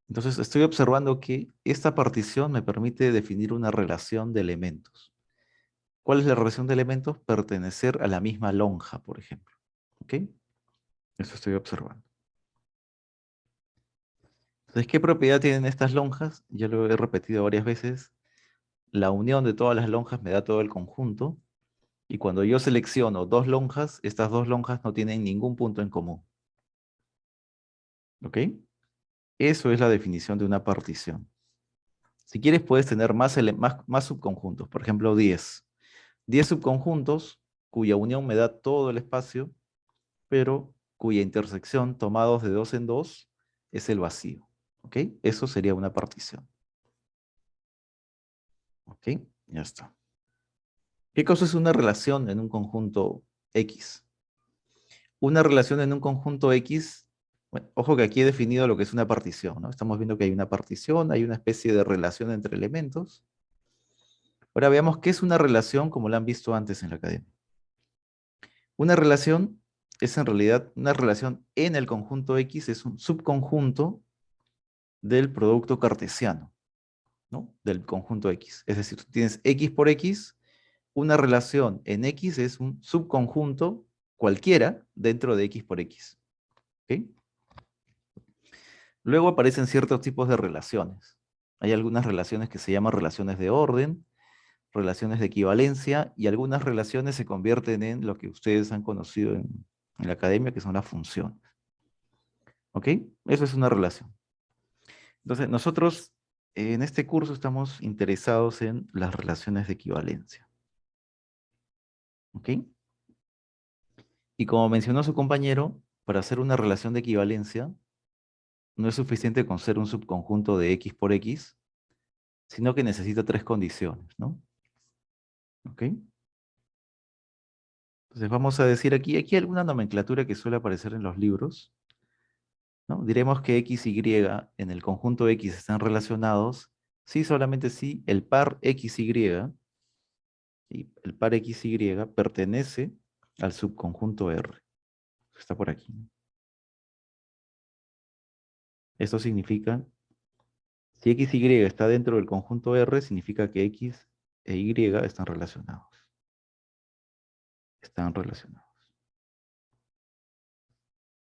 Entonces estoy observando que esta partición me permite definir una relación de elementos. ¿Cuál es la relación de elementos? Pertenecer a la misma lonja, por ejemplo. ¿Ok? Eso estoy observando. Entonces, ¿qué propiedad tienen estas lonjas? Ya lo he repetido varias veces. La unión de todas las lonjas me da todo el conjunto. Y cuando yo selecciono dos lonjas, estas dos lonjas no tienen ningún punto en común. ¿Ok? Eso es la definición de una partición. Si quieres, puedes tener más subconjuntos. Por ejemplo, 10. 10 subconjuntos cuya unión me da todo el espacio, pero cuya intersección, tomados de dos en dos, es el vacío. ¿Ok? Eso sería una partición. ¿Ok? Ya está. ¿Qué cosa es una relación en un conjunto X? Una relación en un conjunto X, bueno, ojo que aquí he definido lo que es una partición, ¿no? Estamos viendo que hay una partición, hay una especie de relación entre elementos. Ahora veamos qué es una relación como la han visto antes en la academia. Una relación es en realidad una relación en el conjunto X, es un subconjunto del producto cartesiano, ¿no? Del conjunto X. Es decir, tú tienes X por X, una relación en X es un subconjunto cualquiera dentro de X por X. ¿Ok? Luego aparecen ciertos tipos de relaciones. Hay algunas relaciones que se llaman relaciones de orden, relaciones de equivalencia, y algunas relaciones se convierten en lo que ustedes han conocido en la academia, que son las funciones. ¿Ok? Eso es una relación. Entonces, nosotros en este curso estamos interesados en las relaciones de equivalencia. ¿Ok? Y como mencionó su compañero, para hacer una relación de equivalencia, no es suficiente con ser un subconjunto de X por X, sino que necesita tres condiciones, ¿no? ¿Ok? Entonces vamos a decir aquí hay alguna nomenclatura que suele aparecer en los libros. ¿no? Diremos que X y Y en el conjunto X están relacionados si solamente si el par XY, y el par XY pertenece al subconjunto R. Está por aquí, ¿no? Esto significa, si X y Y está dentro del conjunto R, significa que X e Y están relacionados. Están relacionados.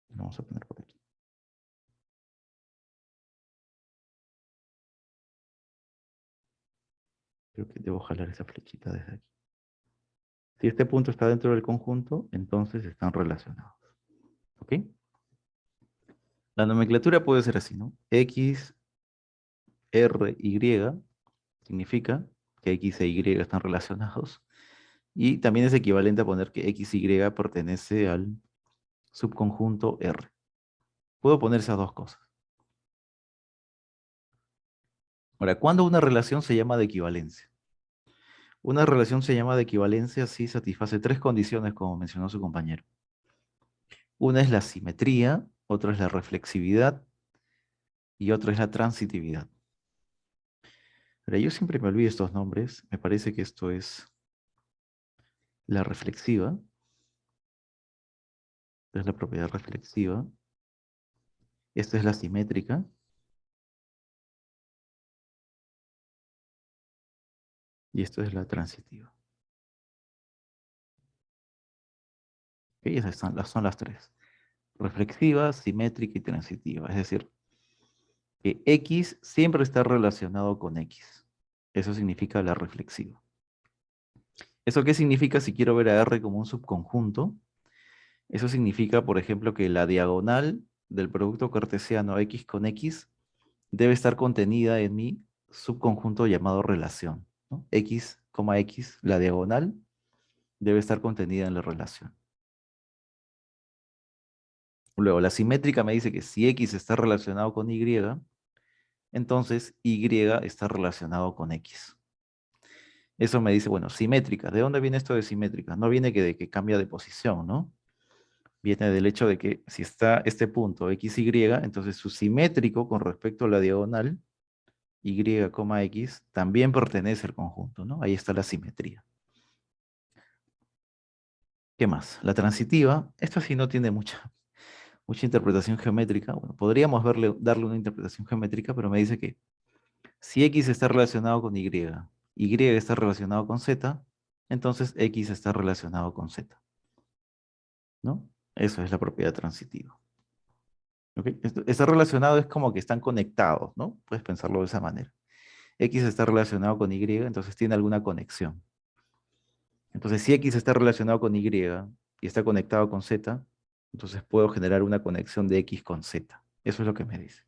Lo vamos a poner por aquí. Creo que debo jalar esa flechita desde aquí. Si este punto está dentro del conjunto, entonces están relacionados. ¿Ok? La nomenclatura puede ser así, ¿no? X, R, Y significa que X e Y están relacionados. Y también es equivalente a poner que X, Y pertenece al subconjunto R. Puedo poner esas dos cosas. Ahora, ¿cuándo una relación se llama de equivalencia? Una relación se llama de equivalencia si satisface tres condiciones, como mencionó su compañero. Una es la simetría, otra es la reflexividad y otra es la transitividad. Ahora, yo siempre me olvido estos nombres. Me parece que esto es la reflexiva. Esta es la propiedad reflexiva. Esta es la simétrica. Y esto es la transitiva. ¿Ok? Esas son las tres. Reflexiva, simétrica y transitiva. Es decir, que X siempre está relacionado con X. Eso significa la reflexiva. ¿Eso qué significa si quiero ver a R como un subconjunto? Eso significa, por ejemplo, que la diagonal del producto cartesiano X con X debe estar contenida en mi subconjunto llamado relación, ¿no? X, X, la diagonal, debe estar contenida en la relación. Luego, la simétrica me dice que si X está relacionado con Y, entonces Y está relacionado con X. Eso me dice, bueno, simétrica. ¿De dónde viene esto de simétrica? No viene de que cambia de posición, ¿no? Viene del hecho de que si está este punto X, Y, entonces su simétrico con respecto a la diagonal Y, X también pertenece al conjunto, ¿no? Ahí está la simetría. ¿Qué más? La transitiva, esto sí no tiene mucha interpretación geométrica. Bueno, podríamos darle una interpretación geométrica, pero me dice que si X está relacionado con Y, Y está relacionado con Z, entonces X está relacionado con Z, ¿no? Eso es la propiedad transitiva. ¿Ok? Está relacionado es como que están conectados, ¿no? Puedes pensarlo de esa manera. X está relacionado con Y, entonces tiene alguna conexión. Entonces, si X está relacionado con Y y está conectado con Z, entonces puedo generar una conexión de X con Z. Eso es lo que me dice.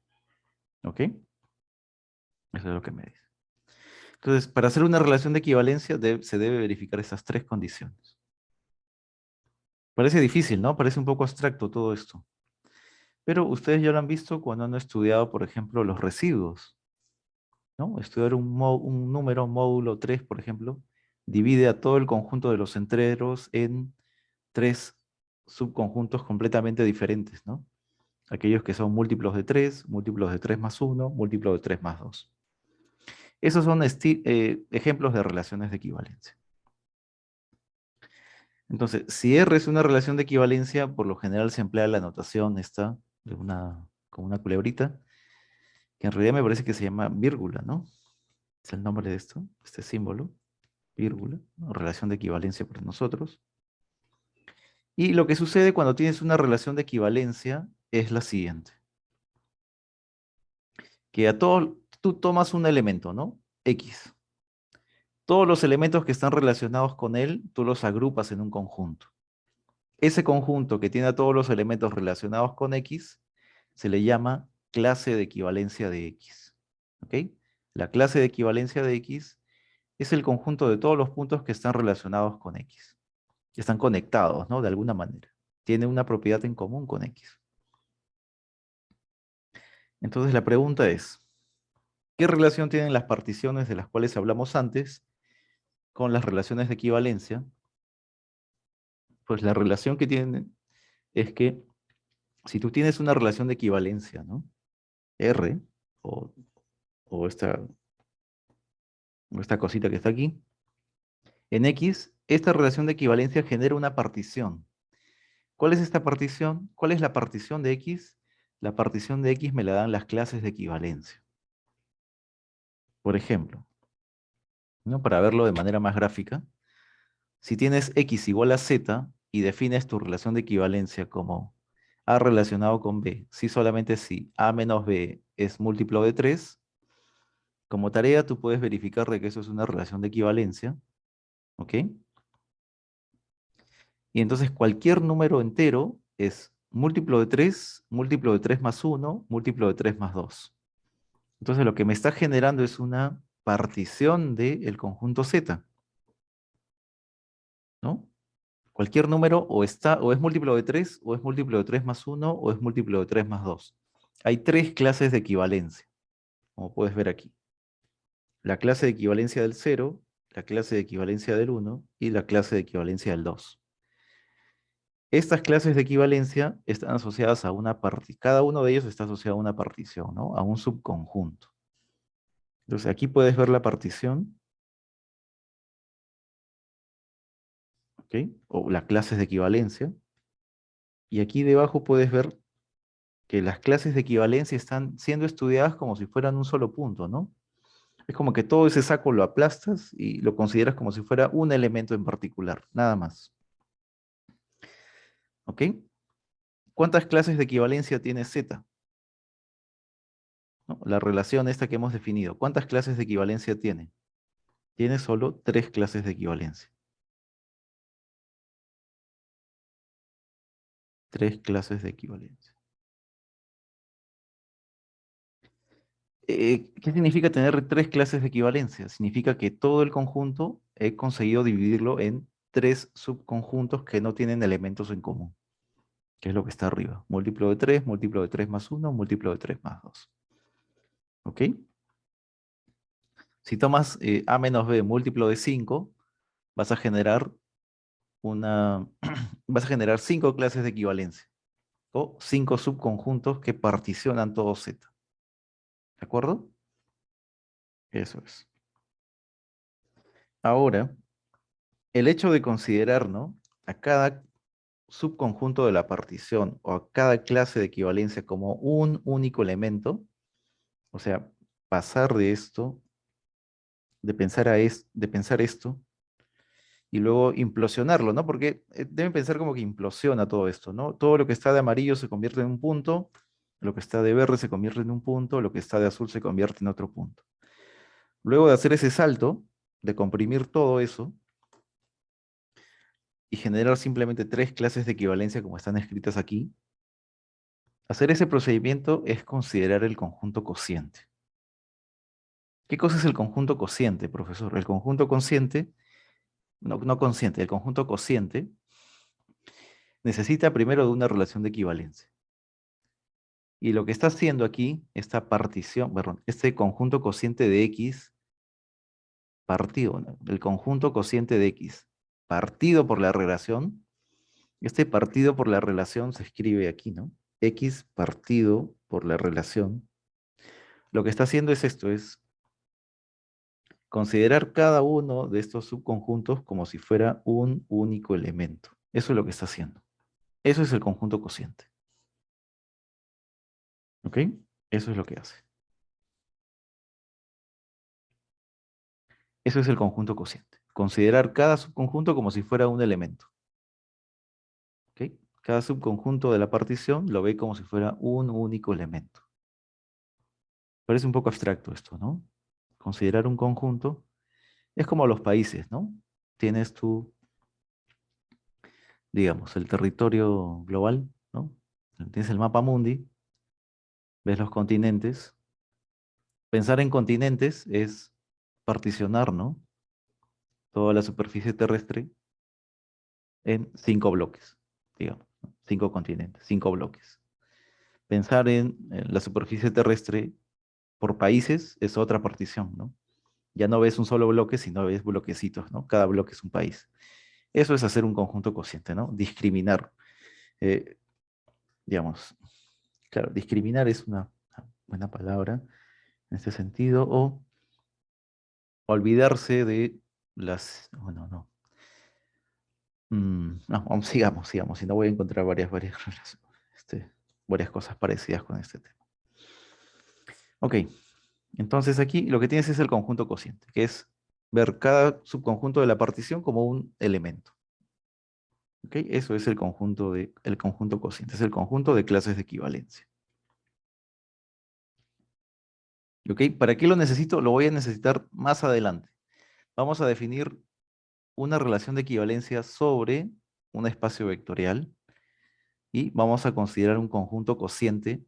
¿Ok? Eso es lo que me dice. Entonces, para hacer una relación de equivalencia se debe verificar estas tres condiciones. Parece difícil, ¿no? Parece un poco abstracto todo esto. Pero ustedes ya lo han visto cuando han estudiado, por ejemplo, los residuos, ¿no? Estudiar un número módulo 3, por ejemplo, divide a todo el conjunto de los enteros en tres subconjuntos completamente diferentes, ¿no? Aquellos que son múltiplos de 3, múltiplos de 3 más 1, múltiplos de 3 más 2. Esos son ejemplos de relaciones de equivalencia. Entonces, si R es una relación de equivalencia, por lo general se emplea la notación esta, como una culebrita, que en realidad me parece que se llama vírgula, ¿no? Es el nombre de esto, este símbolo, vírgula, ¿no? Relación de equivalencia para nosotros. Y lo que sucede cuando tienes una relación de equivalencia es la siguiente. Que tú tomas un elemento, ¿no? X. Todos los elementos que están relacionados con él, tú los agrupas en un conjunto. Ese conjunto que tiene a todos los elementos relacionados con X se le llama clase de equivalencia de X. ¿Ok? La clase de equivalencia de X es el conjunto de todos los puntos que están relacionados con X. Están conectados, ¿no? De alguna manera. Tienen una propiedad en común con X. Entonces la pregunta es, ¿qué relación tienen las particiones de las cuales hablamos antes con las relaciones de equivalencia? Pues la relación que tienen es que Si tú tienes una relación de equivalencia, ¿no? R, o, o esta cosita que está aquí, en X, esta relación de equivalencia genera una partición. ¿Cuál es esta partición? ¿Cuál es la partición de X? La partición de X me la dan las clases de equivalencia. Por ejemplo, ¿no? Para verlo de manera más gráfica, si tienes X igual a Z y defines tu relación de equivalencia como A relacionado con B, si solamente si A menos B es múltiplo de 3, como tarea tú puedes verificar de que eso es una relación de equivalencia, ¿ok? Y entonces cualquier número entero es múltiplo de 3 más 1, múltiplo de 3 más 2. Entonces lo que me está generando es una partición del conjunto Z, ¿no? Cualquier número o es múltiplo de 3, o es múltiplo de 3 más 1, o es múltiplo de 3 más 2. Hay tres clases de equivalencia, como puedes ver aquí. La clase de equivalencia del 0, la clase de equivalencia del 1 y la clase de equivalencia del 2. Estas clases de equivalencia están asociadas a una partición. Cada uno de ellos está asociado a una partición, ¿no? A un subconjunto. Entonces aquí puedes ver la partición, ¿ok? O las clases de equivalencia. Y aquí debajo puedes ver que las clases de equivalencia están siendo estudiadas como si fueran un solo punto, ¿no? Es como que todo ese saco lo aplastas y lo consideras como si fuera un elemento en particular, nada más. ¿Ok? ¿Cuántas clases de equivalencia tiene Z? ¿No? La relación esta que hemos definido. ¿Cuántas clases de equivalencia tiene? Tiene solo 3 clases de equivalencia. 3 clases de equivalencia. ¿Qué significa tener 3 clases de equivalencia? Significa que todo el conjunto he conseguido dividirlo en 3 subconjuntos que no tienen elementos en común, que es lo que está arriba. Múltiplo de 3 más 1, múltiplo de 3 más 2. ¿Ok? Si tomas A menos B múltiplo de 5, vas a generar vas a generar 5 clases de equivalencia, o 5 subconjuntos que particionan todo Z. ¿De acuerdo? Eso es. Ahora, el hecho de considerar, ¿no?, a cada subconjunto de la partición o a cada clase de equivalencia como un único elemento, o sea, pasar de esto, de pensar esto, y luego implosionarlo, ¿no? Porque deben pensar como que implosiona todo esto, ¿no? Todo lo que está de amarillo se convierte en un punto, lo que está de verde se convierte en un punto, lo que está de azul se convierte en otro punto. Luego de hacer ese salto, de comprimir todo eso, y generar simplemente 3 clases de equivalencia como están escritas aquí, hacer ese procedimiento es considerar el conjunto cociente. ¿Qué cosa es el conjunto cociente, profesor? El conjunto consciente, no consciente, el conjunto cociente necesita primero de una relación de equivalencia. Y lo que está haciendo aquí, esta partición, perdón, este conjunto cociente de X partido, ¿no?, el conjunto cociente de X partido por la relación, este partido por la relación se escribe aquí, ¿no? X partido por la relación. Lo que está haciendo es esto, es considerar cada uno de estos subconjuntos como si fuera un único elemento. Eso es lo que está haciendo. Eso es el conjunto cociente. ¿Ok? Eso es lo que hace. Eso es el conjunto cociente. Considerar cada subconjunto como si fuera un elemento. ¿Ok? Cada subconjunto de la partición lo ve como si fuera un único elemento. Parece un poco abstracto esto, ¿no? Considerar un conjunto es como los países, ¿no? Tienes tú, digamos, el territorio global, ¿no? Tienes el mapa mundi, ves los continentes. Pensar en continentes es particionar, ¿no?, toda la superficie terrestre en 5 bloques, digamos, ¿no? 5 continentes, 5 bloques. Pensar en la superficie terrestre por países es otra partición, ¿no? Ya no ves un solo bloque, sino ves bloquecitos, ¿no? Cada bloque es un país. Eso es hacer un conjunto cociente, ¿no? Discriminar. Eh, digamos, claro, discriminar es una buena palabra en este sentido, o olvidarse de las... Bueno, no. No, sigamos, si no voy a encontrar varias cosas parecidas con este tema. Ok, entonces aquí lo que tienes es el conjunto cociente, que es ver cada subconjunto de la partición como un elemento. ¿Ok? Eso es el conjunto cociente, es el conjunto de clases de equivalencia. ¿Ok? ¿Para qué lo necesito? Lo voy a necesitar más adelante. Vamos a definir una relación de equivalencia sobre un espacio vectorial y vamos a considerar un conjunto cociente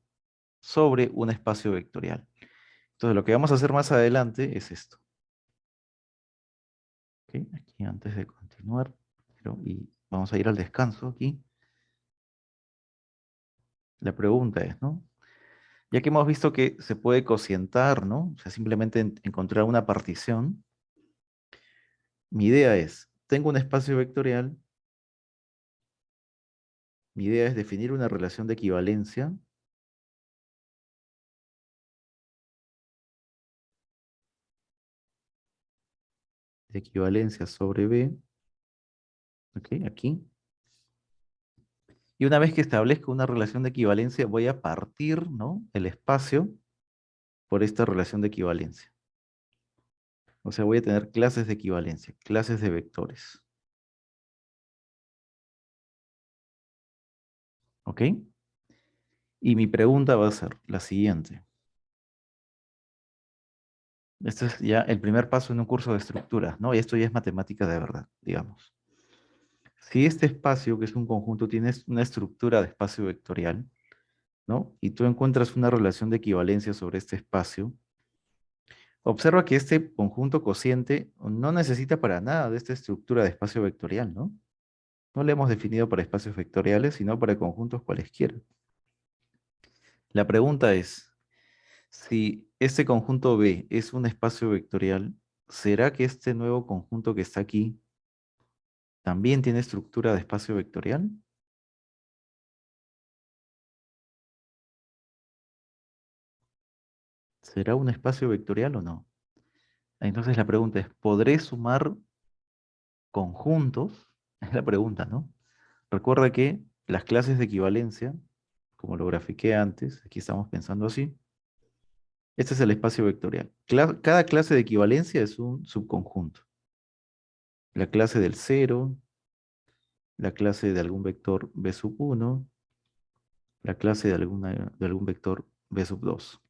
sobre un espacio vectorial. Entonces lo que vamos a hacer más adelante es esto. ¿Ok? Aquí antes de continuar, y vamos a ir al descanso aquí. La pregunta es, ¿no? Ya que hemos visto que se puede cocientar, ¿no? O sea, simplemente encontrar una partición. Mi idea es, tengo un espacio vectorial, mi idea es definir una relación de equivalencia sobre B, ¿ok? Aquí. Y una vez que establezco una relación de equivalencia, voy a partir, ¿no? El espacio por esta relación de equivalencia. O sea, voy a tener clases de equivalencia, clases de vectores. ¿Ok? Y mi pregunta va a ser la siguiente. Este es ya el primer paso en un curso de estructuras, ¿no? Y esto ya es matemática de verdad, digamos. Si este espacio, que es un conjunto, tiene una estructura de espacio vectorial, ¿no? Y tú encuentras una relación de equivalencia sobre este espacio, observa que este conjunto cociente no necesita para nada de esta estructura de espacio vectorial, ¿no? No le hemos definido para espacios vectoriales, sino para conjuntos cualesquiera. La pregunta es, si este conjunto B es un espacio vectorial, ¿será que este nuevo conjunto que está aquí también tiene estructura de espacio vectorial? ¿Será un espacio vectorial o no? Entonces la pregunta es, ¿podré sumar conjuntos? Es la pregunta, ¿no? Recuerda que las clases de equivalencia, como lo grafiqué antes, aquí estamos pensando así, este es el espacio vectorial. Cada clase de equivalencia es un subconjunto. La clase del 0, la clase de algún vector B sub 1, la clase de algún vector B sub 2.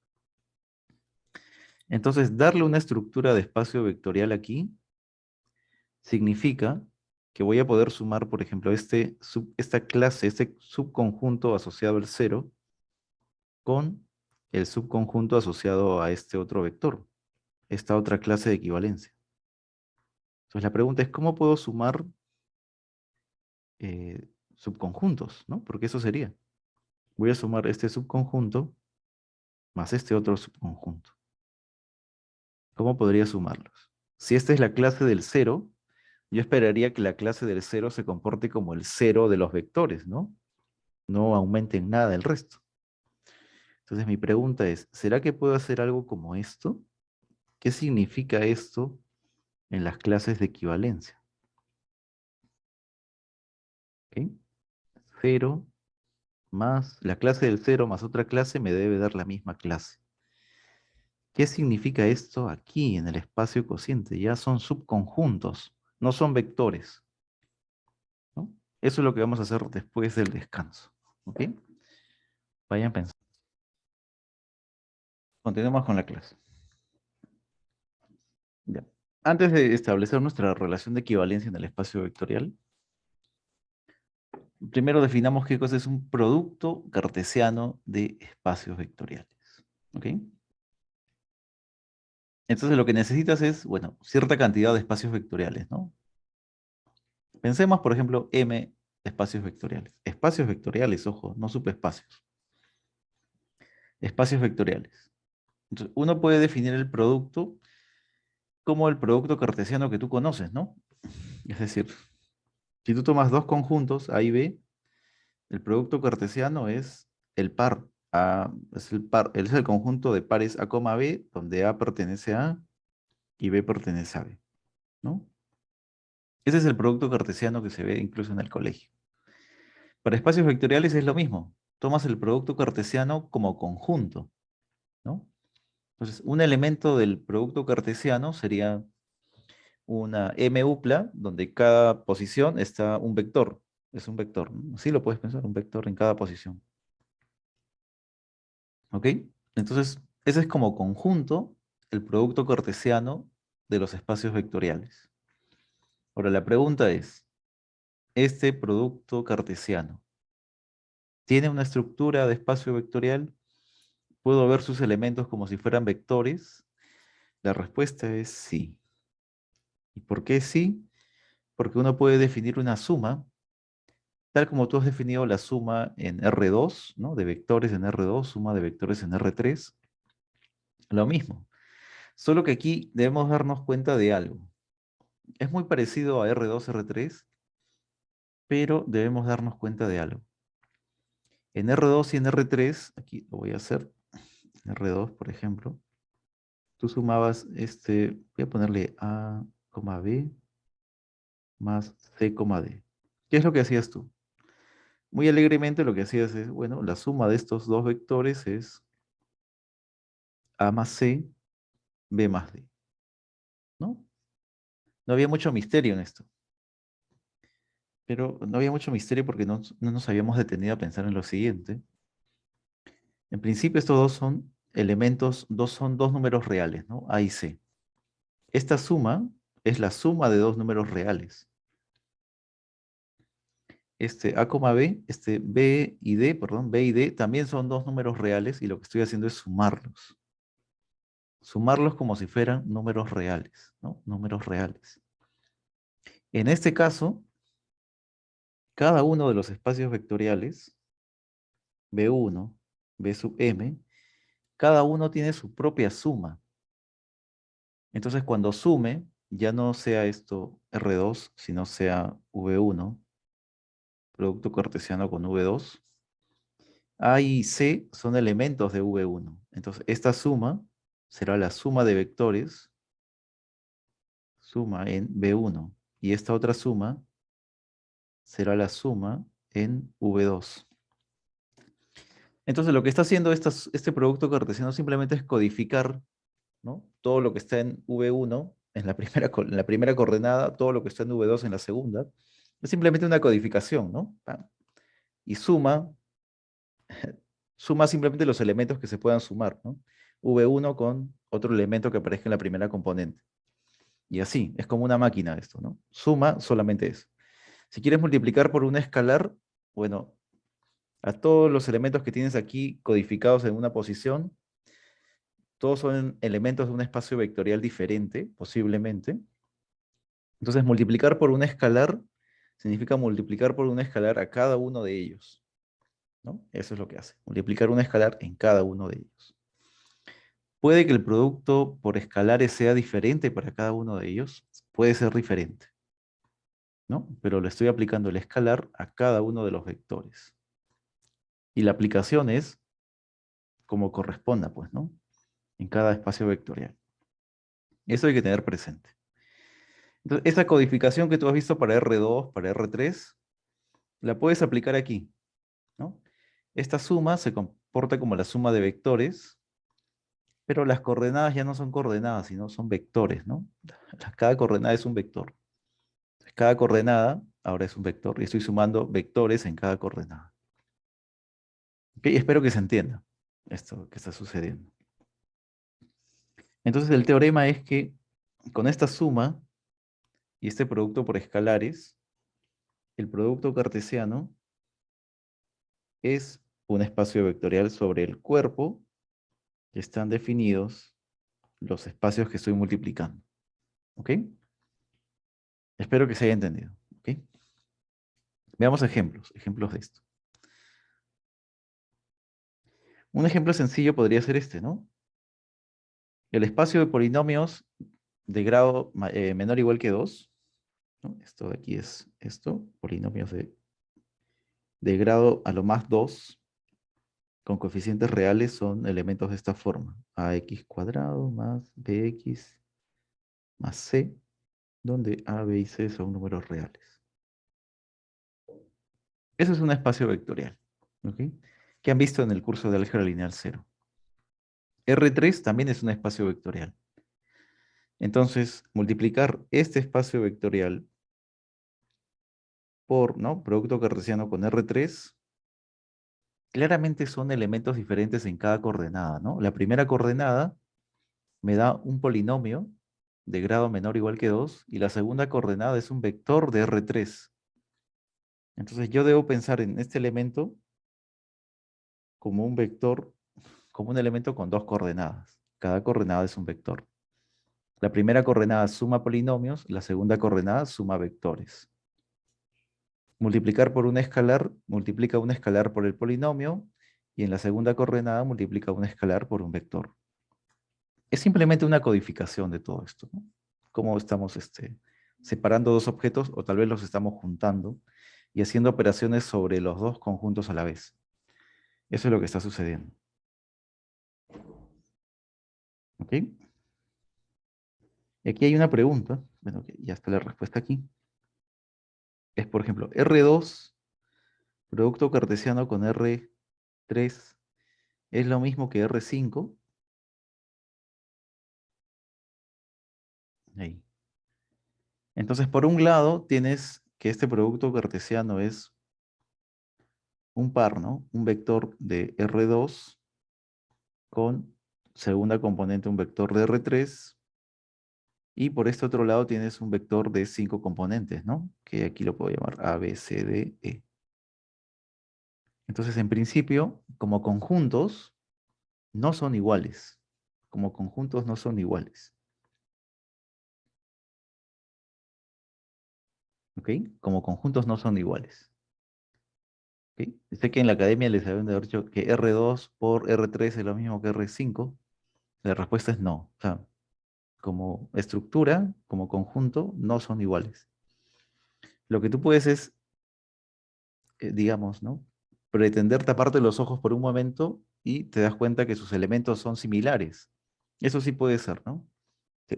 Entonces, darle una estructura de espacio vectorial aquí significa que voy a poder sumar, por ejemplo, esta clase, este subconjunto asociado al 0, con el subconjunto asociado a este otro vector, esta otra clase de equivalencia. Entonces la pregunta es, ¿cómo puedo sumar subconjuntos? ¿No? Porque eso sería. Voy a sumar este subconjunto más este otro subconjunto. ¿Cómo podría sumarlos? Si esta es la clase del 0, yo esperaría que la clase del 0 se comporte como el 0 de los vectores, ¿no? No aumente en nada el resto. Entonces mi pregunta es, ¿será que puedo hacer algo como esto? ¿Qué significa esto en las clases de equivalencia? ¿Ok? 0 más la clase del 0 más otra clase me debe dar la misma clase. ¿Qué significa esto aquí en el espacio cociente? Ya son subconjuntos, no son vectores, ¿no? Eso es lo que vamos a hacer después del descanso. ¿Ok? Vayan pensando. Continuemos con la clase. Ya. Antes de establecer nuestra relación de equivalencia en el espacio vectorial, primero definamos qué cosa es un producto cartesiano de espacios vectoriales. ¿Ok? Entonces lo que necesitas es, bueno, cierta cantidad de espacios vectoriales, ¿no? Pensemos, por ejemplo, M espacios vectoriales. Espacios vectoriales, ojo, no subespacios. Espacios vectoriales. Entonces, uno puede definir el producto como el producto cartesiano que tú conoces, ¿no? Es decir, si tú tomas dos conjuntos, A y B, El producto cartesiano es el par. Es el conjunto de pares A, B, donde A pertenece a A y B pertenece a B, ¿no? Ese es el producto cartesiano que se ve incluso en el colegio. Para espacios vectoriales es lo mismo. Tomas el producto cartesiano como conjunto, ¿no? Entonces, un elemento del producto cartesiano sería una M-upla, donde cada posición está un vector. Es un vector, ¿no? Así lo puedes pensar, un vector en cada posición. ¿Ok? Entonces, ese es como conjunto el producto cartesiano de los espacios vectoriales. Ahora, la pregunta es, ¿este producto cartesiano tiene una estructura de espacio vectorial? ¿Puedo ver sus elementos como si fueran vectores? La respuesta es sí. ¿Y por qué sí? Porque uno puede definir una suma, tal como tú has definido la suma en R2, ¿no? De vectores en R2, suma de vectores en R3. Lo mismo. Solo que aquí debemos darnos cuenta de algo. Es muy parecido a R2, R3, pero debemos darnos cuenta de algo. En R2 y en R3, aquí lo voy a hacer, en R2, por ejemplo, tú sumabas voy a ponerle A, B más C, D. ¿Qué es lo que hacías tú? Muy alegremente lo que hacías es, bueno, la suma de estos dos vectores es A más C, B más D, ¿no? No había mucho misterio en esto, pero no había mucho misterio porque no nos habíamos detenido a pensar en lo siguiente. En principio estos dos son elementos, son dos números reales, ¿no? A y C. Esta suma es la suma de dos números reales. Este A, B, B y D, perdón, B y D también son dos números reales y lo que estoy haciendo es sumarlos. Sumarlos como si fueran números reales, ¿no? Números reales. En este caso, cada uno de los espacios vectoriales, B1, B sub m, cada uno tiene su propia suma. Entonces, cuando sume, ya no sea esto R2, sino sea V1, producto cartesiano con V2. A y C son elementos de V1. Entonces, esta suma será la suma de vectores, suma en V1. Y esta otra suma será la suma en V2. Entonces, lo que está haciendo este producto cartesiano simplemente es codificar, ¿no? Todo lo que está en V1 en en la primera coordenada, todo lo que está en V2 en la segunda. Es simplemente una codificación, ¿no? Pam. Y suma simplemente los elementos que se puedan sumar, ¿no? V1 con otro elemento que aparezca en la primera componente. Y así, es como una máquina esto, ¿no? Suma solamente eso. Si quieres multiplicar por un escalar, bueno, a todos los elementos que tienes aquí codificados en una posición, todos son elementos de un espacio vectorial diferente, posiblemente. Entonces, multiplicar por un escalar significa multiplicar por un escalar a cada uno de ellos, ¿no? Eso es lo que hace, multiplicar un escalar en cada uno de ellos. Puede que el producto por escalares sea diferente para cada uno de ellos, puede ser diferente, ¿no? Pero le estoy aplicando el escalar a cada uno de los vectores. Y la aplicación es como corresponda, pues, ¿no? En cada espacio vectorial. Eso hay que tener presente. Entonces, esa codificación que tú has visto para R2, para R3, la puedes aplicar aquí, ¿no? Esta suma se comporta como la suma de vectores, pero las coordenadas ya no son coordenadas, sino son vectores, ¿no? Cada coordenada es un vector. Cada coordenada ahora es un vector y estoy sumando vectores en cada coordenada. ¿Ok? Espero que se entienda esto que está sucediendo. Entonces el teorema es que con esta suma y este producto por escalares, el producto cartesiano es un espacio vectorial sobre el cuerpo que están definidos los espacios que estoy multiplicando. ¿Ok? Espero que se haya entendido. ¿Ok? Veamos ejemplos de esto. Un ejemplo sencillo podría ser este, ¿no? El espacio de polinomios de grado menor o igual que 2, ¿no? Esto de aquí es esto, polinomios de de grado a lo más 2 con coeficientes reales son elementos de esta forma. AX cuadrado más BX más C, donde A, B y C son números reales. Eso es un espacio vectorial, ¿ok? Que han visto en el curso de álgebra lineal 0. R3 también es un espacio vectorial. Entonces, multiplicar este espacio vectorial por, ¿no?, producto cartesiano con R3, claramente son elementos diferentes en cada coordenada, ¿no? La primera coordenada me da un polinomio de grado menor o igual que 2, y la segunda coordenada es un vector de R3. Entonces yo debo pensar en este elemento como un vector, como un elemento con dos coordenadas. Cada coordenada es un vector. La primera coordenada suma polinomios, la segunda coordenada suma vectores. Multiplicar por un escalar, multiplica un escalar por el polinomio, y en la segunda coordenada multiplica un escalar por un vector. Es simplemente una codificación de todo esto, ¿no? Cómo estamos separando dos objetos, o tal vez los estamos juntando, y haciendo operaciones sobre los dos conjuntos a la vez. Eso es lo que está sucediendo. ¿Ok? Y aquí hay una pregunta, bueno, que ya está la respuesta aquí. Es, por ejemplo, R2, producto cartesiano con R3, ¿es lo mismo que R5? Ahí. Entonces, por un lado, tienes que este producto cartesiano es un par, ¿no? Un vector de R2 con segunda componente un vector de R3, y por este otro lado tienes un vector de 5 componentes, ¿no? Que aquí lo puedo llamar A, B, C, D, E. Entonces, en principio, como conjuntos, no son iguales. Como conjuntos no son iguales. ¿Ok? Como conjuntos no son iguales. ¿Ok? Sé que en la academia les habían de haber dicho que R2 por R3 es lo mismo que R5. La respuesta es no. O sea, como estructura, como conjunto, no son iguales. Lo que tú puedes es, digamos, ¿no?, pretender taparte los ojos por un momento y te das cuenta que sus elementos son similares. Eso sí puede ser, ¿no? Te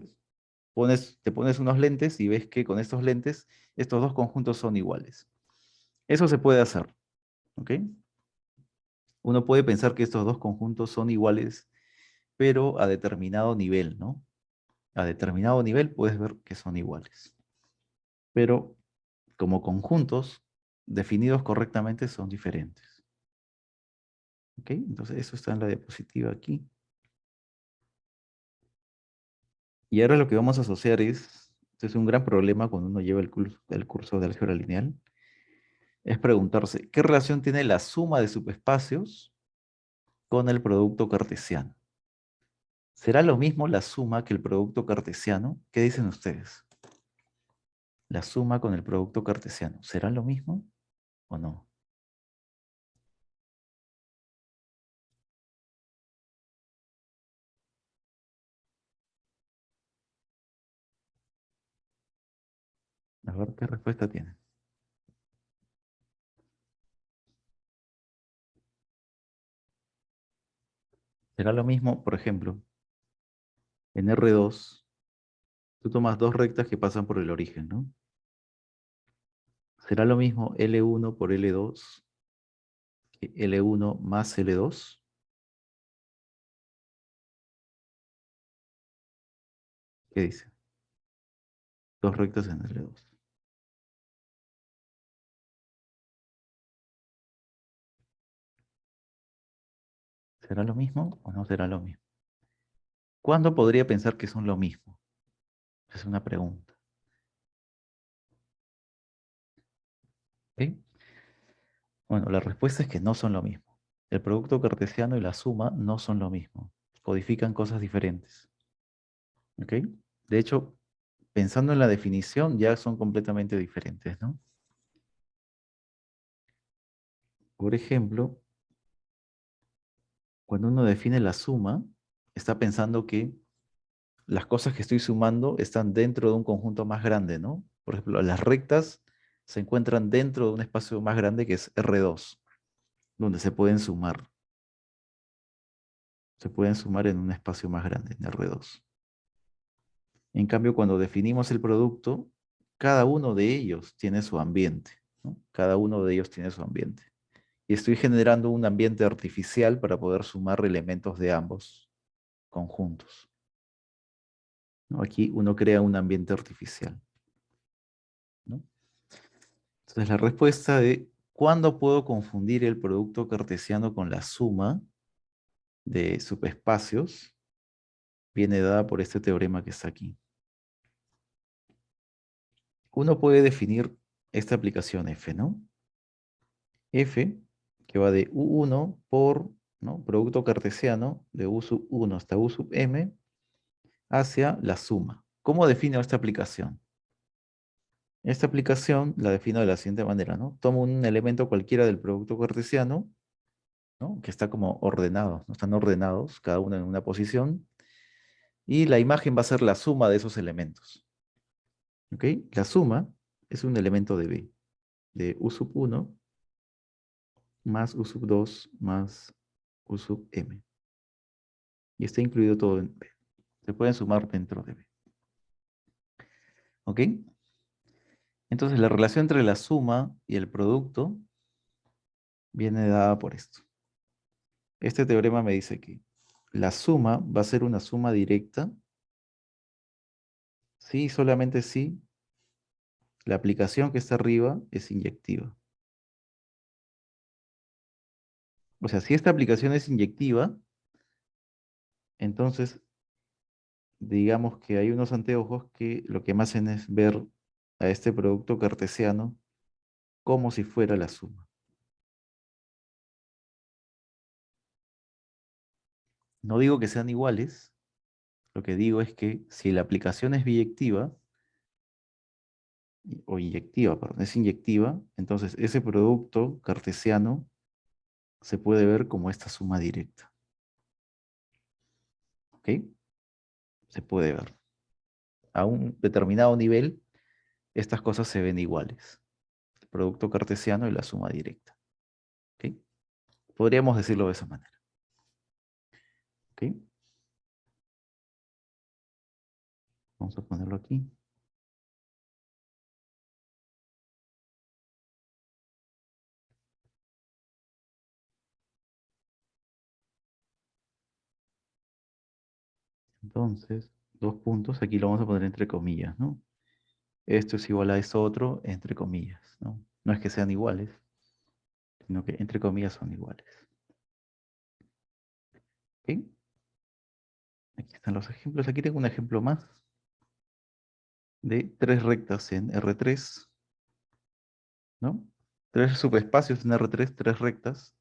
te pones unos lentes y ves que con estos lentes estos dos conjuntos son iguales. Eso se puede hacer, ¿ok? Uno puede pensar que estos dos conjuntos son iguales, pero a determinado nivel, ¿no? A determinado nivel puedes ver que son iguales. Pero como conjuntos definidos correctamente son diferentes. ¿Ok? Entonces eso está en la diapositiva aquí. Y ahora lo que vamos a asociar este es un gran problema cuando uno lleva el curso de álgebra lineal, es preguntarse, ¿qué relación tiene la suma de subespacios con el producto cartesiano? ¿Será lo mismo la suma que el producto cartesiano? ¿Qué dicen ustedes? La suma con el producto cartesiano, ¿será lo mismo o no? A ver qué respuesta tienen. ¿Será lo mismo, por ejemplo, en R2, tú tomas dos rectas que pasan por el origen, ¿no? ¿Será lo mismo L1 por L2 que L1 más L2? ¿Qué dice? Dos rectas en L2. ¿Será lo mismo o no será lo mismo? ¿Cuándo podría pensar que son lo mismo? Es una pregunta. ¿Ok? Bueno, la respuesta es que no son lo mismo. El producto cartesiano y la suma no son lo mismo. Codifican cosas diferentes. ¿Ok? De hecho, pensando en la definición, ya son completamente diferentes, ¿no? Por ejemplo, cuando uno define la suma, está pensando que las cosas que estoy sumando están dentro de un conjunto más grande, ¿no? Por ejemplo, las rectas se encuentran dentro de un espacio más grande que es R2, donde se pueden sumar. Se pueden sumar en un espacio más grande, en R2. En cambio, cuando definimos el producto, cada uno de ellos tiene su ambiente, ¿no? Cada uno de ellos tiene su ambiente. Y estoy generando un ambiente artificial para poder sumar elementos de ambos conjuntos, ¿no? Aquí uno crea un ambiente artificial, ¿no? Entonces la respuesta de ¿cuándo puedo confundir el producto cartesiano con la suma de subespacios? Viene dada por este teorema que está aquí. Uno puede definir esta aplicación F, ¿no? F, que va de U1 por, ¿no?, producto cartesiano de U sub 1 hasta U sub M hacia la suma. ¿Cómo defino esta aplicación? Esta aplicación la defino de la siguiente manera, ¿no? Tomo un elemento cualquiera del producto cartesiano, ¿no?, que está como ordenado, ¿no? Están ordenados, cada uno en una posición, y la imagen va a ser la suma de esos elementos. ¿Ok? La suma es un elemento de B, de U sub 1 más U sub 2 más U sub M. Y está incluido todo en B. Se pueden sumar dentro de B. ¿Ok? Entonces la relación entre la suma y el producto viene dada por esto. Este teorema me dice que la suma va a ser una suma directa si y solamente si la aplicación que está arriba es inyectiva. O sea, si esta aplicación es inyectiva, entonces digamos que hay unos anteojos que lo que me hacen es ver a este producto cartesiano como si fuera la suma. No digo que sean iguales, lo que digo es que si la aplicación es biyectiva, o inyectiva, perdón, es inyectiva, entonces ese producto cartesiano se puede ver como esta suma directa. ¿Ok? Se puede ver. A un determinado nivel, estas cosas se ven iguales. El producto cartesiano y la suma directa. ¿Ok? Podríamos decirlo de esa manera. ¿Ok? Vamos a ponerlo aquí. Entonces, dos puntos, aquí lo vamos a poner entre comillas, ¿no? Esto es igual a esto otro, entre comillas, ¿no? No es que sean iguales, sino que entre comillas son iguales. ¿Ok? Aquí están los ejemplos. Aquí tengo un ejemplo más de tres rectas en R3, ¿no? Tres subespacios en R3, tres rectas.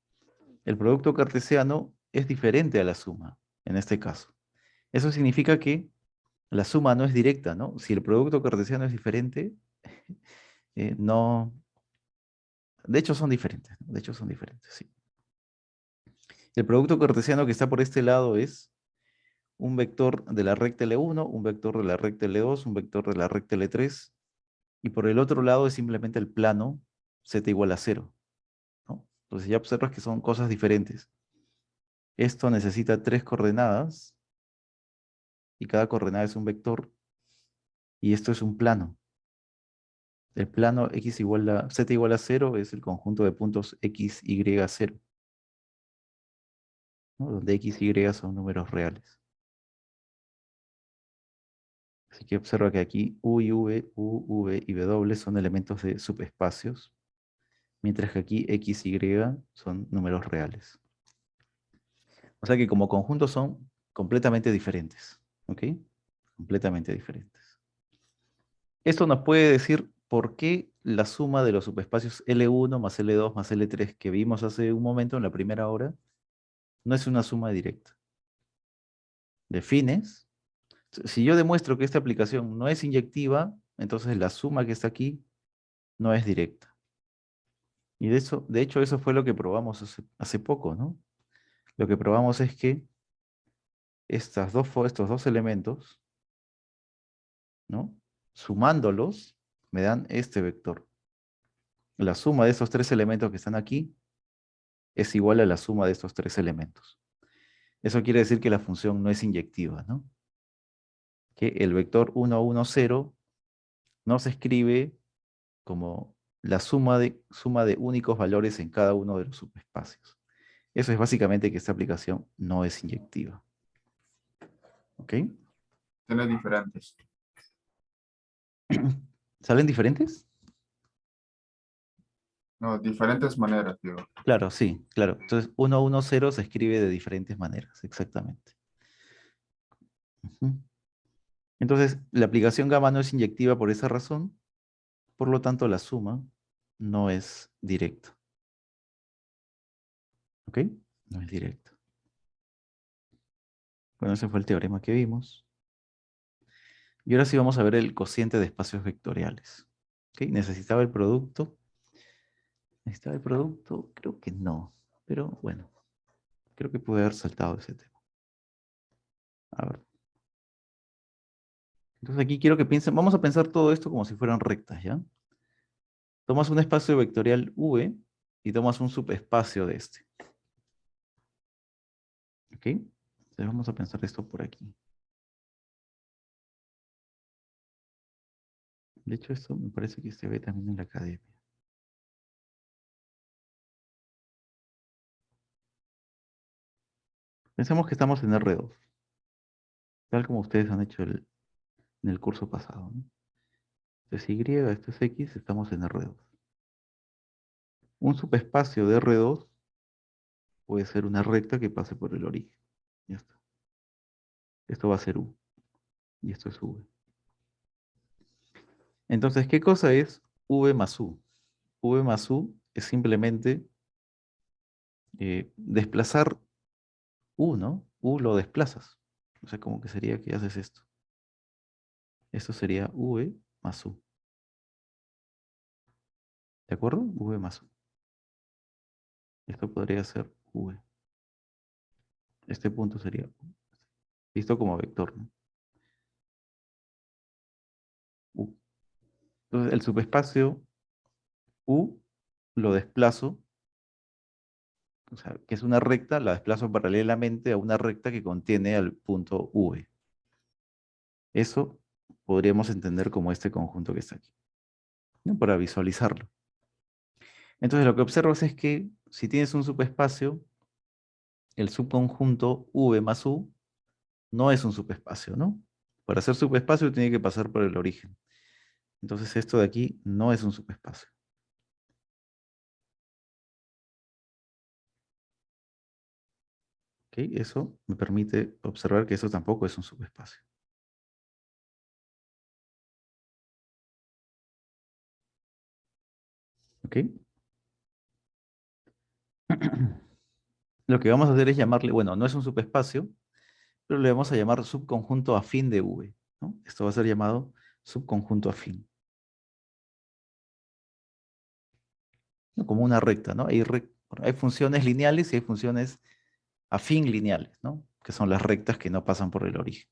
El producto cartesiano es diferente a la suma, en este caso. Eso significa que la suma no es directa, ¿no? Si el producto cartesiano es diferente, no... De hecho son diferentes, ¿no? De hecho son diferentes, sí. El producto cartesiano que está por este lado es un vector de la recta L1, un vector de la recta L2, un vector de la recta L3, y por el otro lado es simplemente el plano z igual a 0, ¿no? Entonces ya observas que son cosas diferentes. Esto necesita tres coordenadas, y cada coordenada es un vector, y esto es un plano. El plano z igual a 0 es el conjunto de puntos x, y, 0, ¿no?, donde x y son números reales. Así que observa que aquí u y v y w son elementos de subespacios, mientras que aquí x y son números reales. O sea que como conjunto son completamente diferentes, ¿ok? Completamente diferentes. Esto nos puede decir por qué la suma de los subespacios L1 más L2 más L3 que vimos hace un momento en la primera hora no es una suma directa. Defines. Si yo demuestro que esta aplicación no es inyectiva, entonces la suma que está aquí no es directa. Y de hecho, eso fue lo que probamos hace poco, ¿no? Lo que probamos es que estos dos elementos, ¿no?, sumándolos, me dan este vector. la suma de estos tres elementos que están aquí es igual a la suma de estos tres elementos. Eso quiere decir que la función no es inyectiva, ¿no? Que el vector 1, 1, 0 no se escribe como la suma de únicos valores en cada uno de los subespacios. Eso es básicamente que esta aplicación no es inyectiva. ¿Ok? Tiene diferentes. ¿Salen diferentes? No, diferentes maneras, digo. Claro, sí, claro. Entonces, 1, 1, 0 se escribe de diferentes maneras, exactamente. Ujú. Entonces, la aplicación gamma no es inyectiva por esa razón, por lo tanto, la suma no es directa. ¿Ok? No es directa. Bueno, ese fue el teorema que vimos. Y ahora sí vamos a ver el cociente de espacios vectoriales. ¿Ok? ¿Necesitaba el producto? ¿Necesitaba el producto? Creo que no. Pero bueno, creo que pude haber saltado ese tema. A ver. Entonces aquí quiero que piensen, vamos a pensar todo esto como si fueran rectas, ¿ya? Tomas un espacio vectorial V y tomas un subespacio de este. ¿Ok? Entonces vamos a pensar esto por aquí. De hecho, esto me parece que se ve también en la academia. Pensemos que estamos en R2, tal como ustedes han hecho en el curso pasado, ¿no? Esto es Y, esto es X, estamos en R2. Un subespacio de R2 puede ser una recta que pase por el origen. Ya está. Esto va a ser U y esto es V. Entonces, ¿qué cosa es V más U? V más U es simplemente desplazar U, ¿no? U lo desplazas. O sea, como que sería que haces esto. Esto sería V más U. ¿De acuerdo? V más U. Esto podría ser V. Este punto sería U. Visto como vector, ¿no? U. Entonces, el subespacio U lo desplazo, o sea, que es una recta, la desplazo paralelamente a una recta que contiene al punto V. Eso podríamos entender como este conjunto que está aquí, ¿no? Para visualizarlo. Entonces, lo que observas es que si tienes un subespacio, el subconjunto V más U no es un subespacio, ¿no? Para ser subespacio tiene que pasar por el origen. Entonces, esto de aquí no es un subespacio. ¿Ok? Eso me permite observar que eso tampoco es un subespacio. ¿Ok? Lo que vamos a hacer es llamarle, bueno, no es un subespacio, pero le vamos a llamar subconjunto afín de V, ¿no? Esto va a ser llamado subconjunto afín, ¿no? Como una recta, ¿no? Bueno, hay funciones lineales y hay funciones afín lineales, ¿no? Que son las rectas que no pasan por el origen.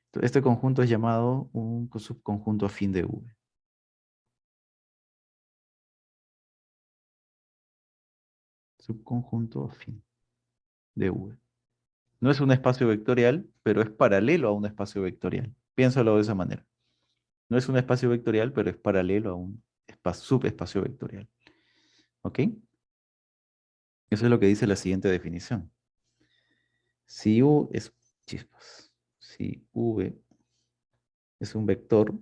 Entonces, este conjunto es llamado un subconjunto afín de V. Subconjunto afín de V. No es un espacio vectorial, pero es paralelo a un espacio vectorial. Piénsalo de esa manera. No es un espacio vectorial, pero es paralelo a un subespacio vectorial. ¿Ok? Eso es lo que dice la siguiente definición. Si U es, chispas, si V es un vector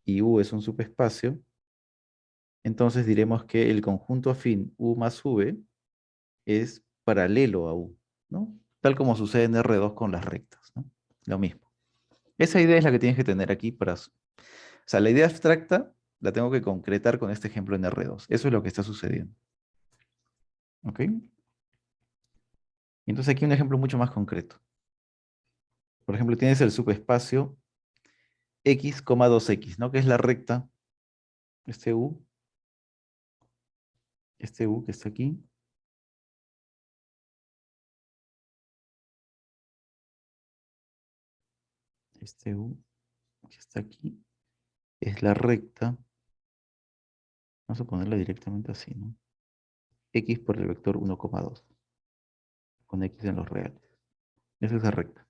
y U es un subespacio, entonces diremos que el conjunto afín U más V es paralelo a U, ¿no? Tal como sucede en R2 con las rectas, ¿no? Lo mismo. Esa idea es la que tienes que tener aquí para... O sea, la idea abstracta la tengo que concretar con este ejemplo en R2. Eso es lo que está sucediendo. ¿Ok? Entonces aquí un ejemplo mucho más concreto. Por ejemplo, tienes el subespacio x, 2x, ¿no? Que es la recta, este U que está aquí, este U que está aquí, es la recta Vamos a ponerla directamente así, ¿no? X por el vector 1,2. Con X en los reales. Es esa recta.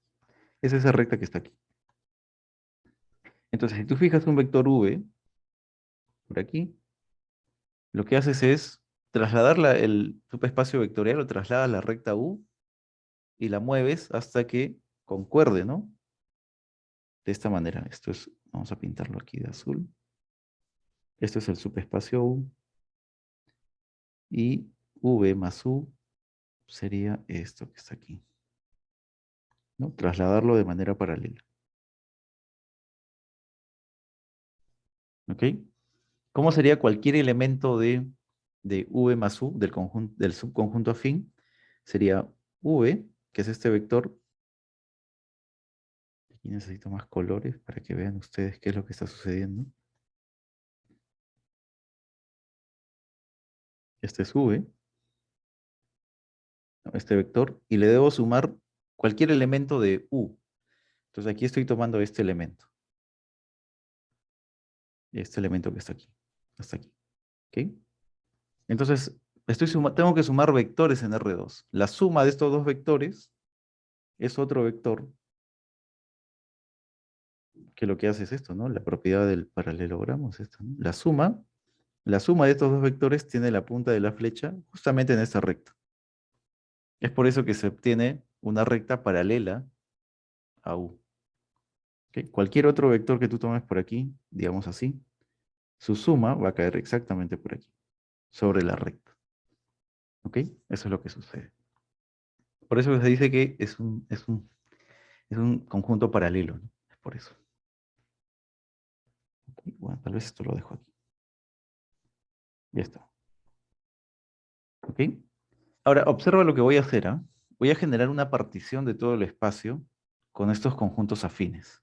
Es esa recta que está aquí. Entonces, si tú fijas un vector V por aquí, lo que haces es trasladar el subespacio vectorial, lo trasladas a la recta U y la mueves hasta que concuerde, ¿no? De esta manera. Esto es, vamos a pintarlo aquí de azul. Esto es el subespacio U. Y V más U sería esto que está aquí, ¿no? Trasladarlo de manera paralela. ¿Ok? ¿Cómo sería cualquier elemento de V más U del conjunto, del subconjunto afín? Sería V, que es este vector. Aquí necesito más colores para que vean ustedes qué es lo que está sucediendo. Este es V, ¿no? Este vector, y le debo sumar cualquier elemento de U. Entonces aquí estoy tomando este elemento que está aquí, hasta aquí. ¿Ok? Entonces, tengo que sumar vectores en R2. La suma de estos dos vectores es otro vector que lo que hace es esto, ¿no? La propiedad del paralelogramo es esto, ¿no? La suma de estos dos vectores tiene la punta de la flecha justamente en esta recta. Es por eso que se obtiene una recta paralela a U. ¿Ok? Cualquier otro vector que tú tomes por aquí, digamos así, su suma va a caer exactamente por aquí, sobre la recta. ¿Ok? Eso es lo que sucede. Por eso se dice que es un conjunto paralelo, ¿no? Es por eso. Ok, bueno, tal vez esto lo dejo aquí. Ya está. ¿Ok? Ahora, observa lo que voy a hacer, ¿ah? Voy a generar una partición de todo el espacio con estos conjuntos afines.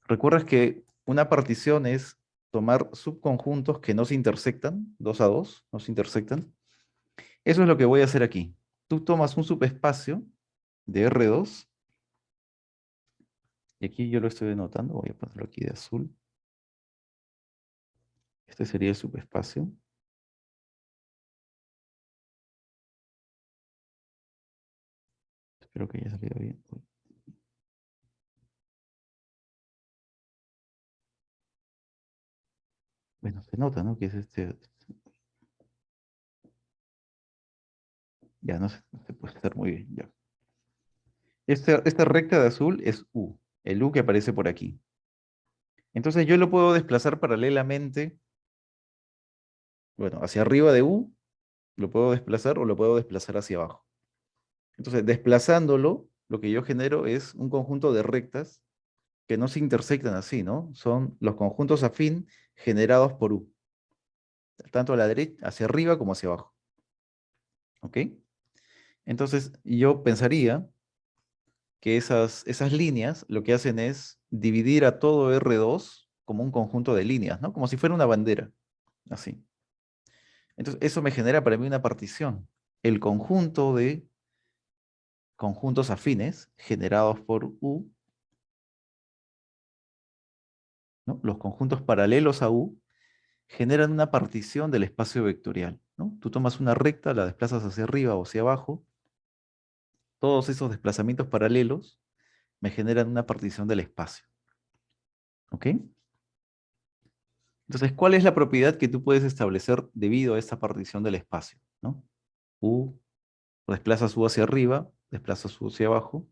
¿Recuerdas que una partición es tomar subconjuntos que no se intersectan, 2 a 2, no se intersectan? Eso es lo que voy a hacer aquí. Tú tomas un subespacio de R2, y aquí yo lo estoy denotando, voy a ponerlo aquí de azul. Este sería el subespacio. Espero que haya salido bien. Uy. Bueno, se nota, ¿no? Que es ya no se puede estar muy bien. Ya. Esta recta de azul es U, el U que aparece por aquí. Entonces yo lo puedo desplazar paralelamente, bueno, hacia arriba de U, lo puedo desplazar o lo puedo desplazar hacia abajo. Entonces, desplazándolo, lo que yo genero es un conjunto de rectas que no se intersectan así, ¿no? Son los conjuntos afín generados por U, tanto a la derecha, hacia arriba como hacia abajo. ¿Ok? Entonces, yo pensaría que esas líneas lo que hacen es dividir a todo R2 como un conjunto de líneas, ¿no? Como si fuera una bandera, así. Entonces, eso me genera para mí una partición. El conjunto de conjuntos afines generados por U, ¿no? Los conjuntos paralelos a U generan una partición del espacio vectorial, ¿no? Tú tomas una recta, la desplazas hacia arriba o hacia abajo, todos esos desplazamientos paralelos me generan una partición del espacio. ¿Ok? Entonces, ¿cuál es la propiedad que tú puedes establecer debido a esta partición del espacio? ¿No? U, desplazas U hacia arriba, desplazas U hacia abajo.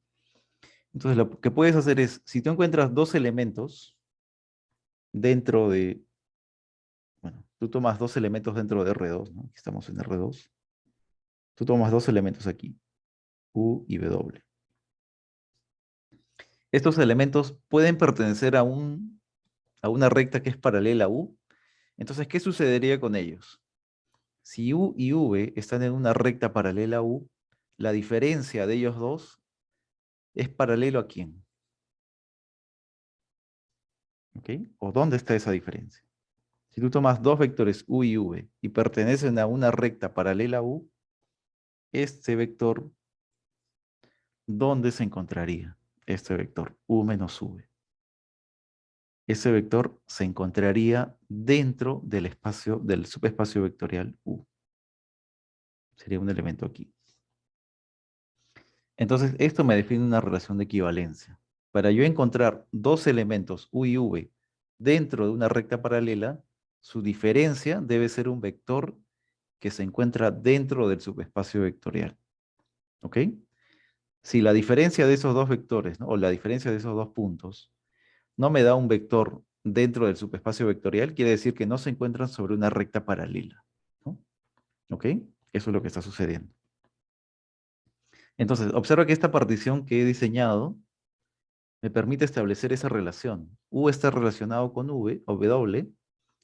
Entonces, lo que puedes hacer es, si tú encuentras dos elementos dentro de, bueno, tú tomas dos elementos dentro de R2, ¿no? Aquí estamos en R2. Tú tomas dos elementos aquí, U y W. Estos elementos pueden pertenecer a una recta que es paralela a U. Entonces, ¿qué sucedería con ellos? Si U y V están en una recta paralela a U, la diferencia de ellos dos es paralelo a quién. ¿Ok? ¿O dónde está esa diferencia? Si tú tomas dos vectores U y V y pertenecen a una recta paralela a U, este vector, ¿dónde se encontraría? Este vector, U menos V. ese vector se encontraría dentro del espacio, del subespacio vectorial U. Sería un elemento aquí. Entonces, esto me define una relación de equivalencia. Para yo encontrar dos elementos U y V dentro de una recta paralela, su diferencia debe ser un vector que se encuentra dentro del subespacio vectorial. ¿Ok? Si la diferencia de esos dos vectores, ¿no? O la diferencia de esos dos puntos no me da un vector dentro del subespacio vectorial, quiere decir que no se encuentran sobre una recta paralela, ¿no? ¿Ok? Eso es lo que está sucediendo. Entonces, observa que esta partición que he diseñado me permite establecer esa relación. U está relacionado con V o W,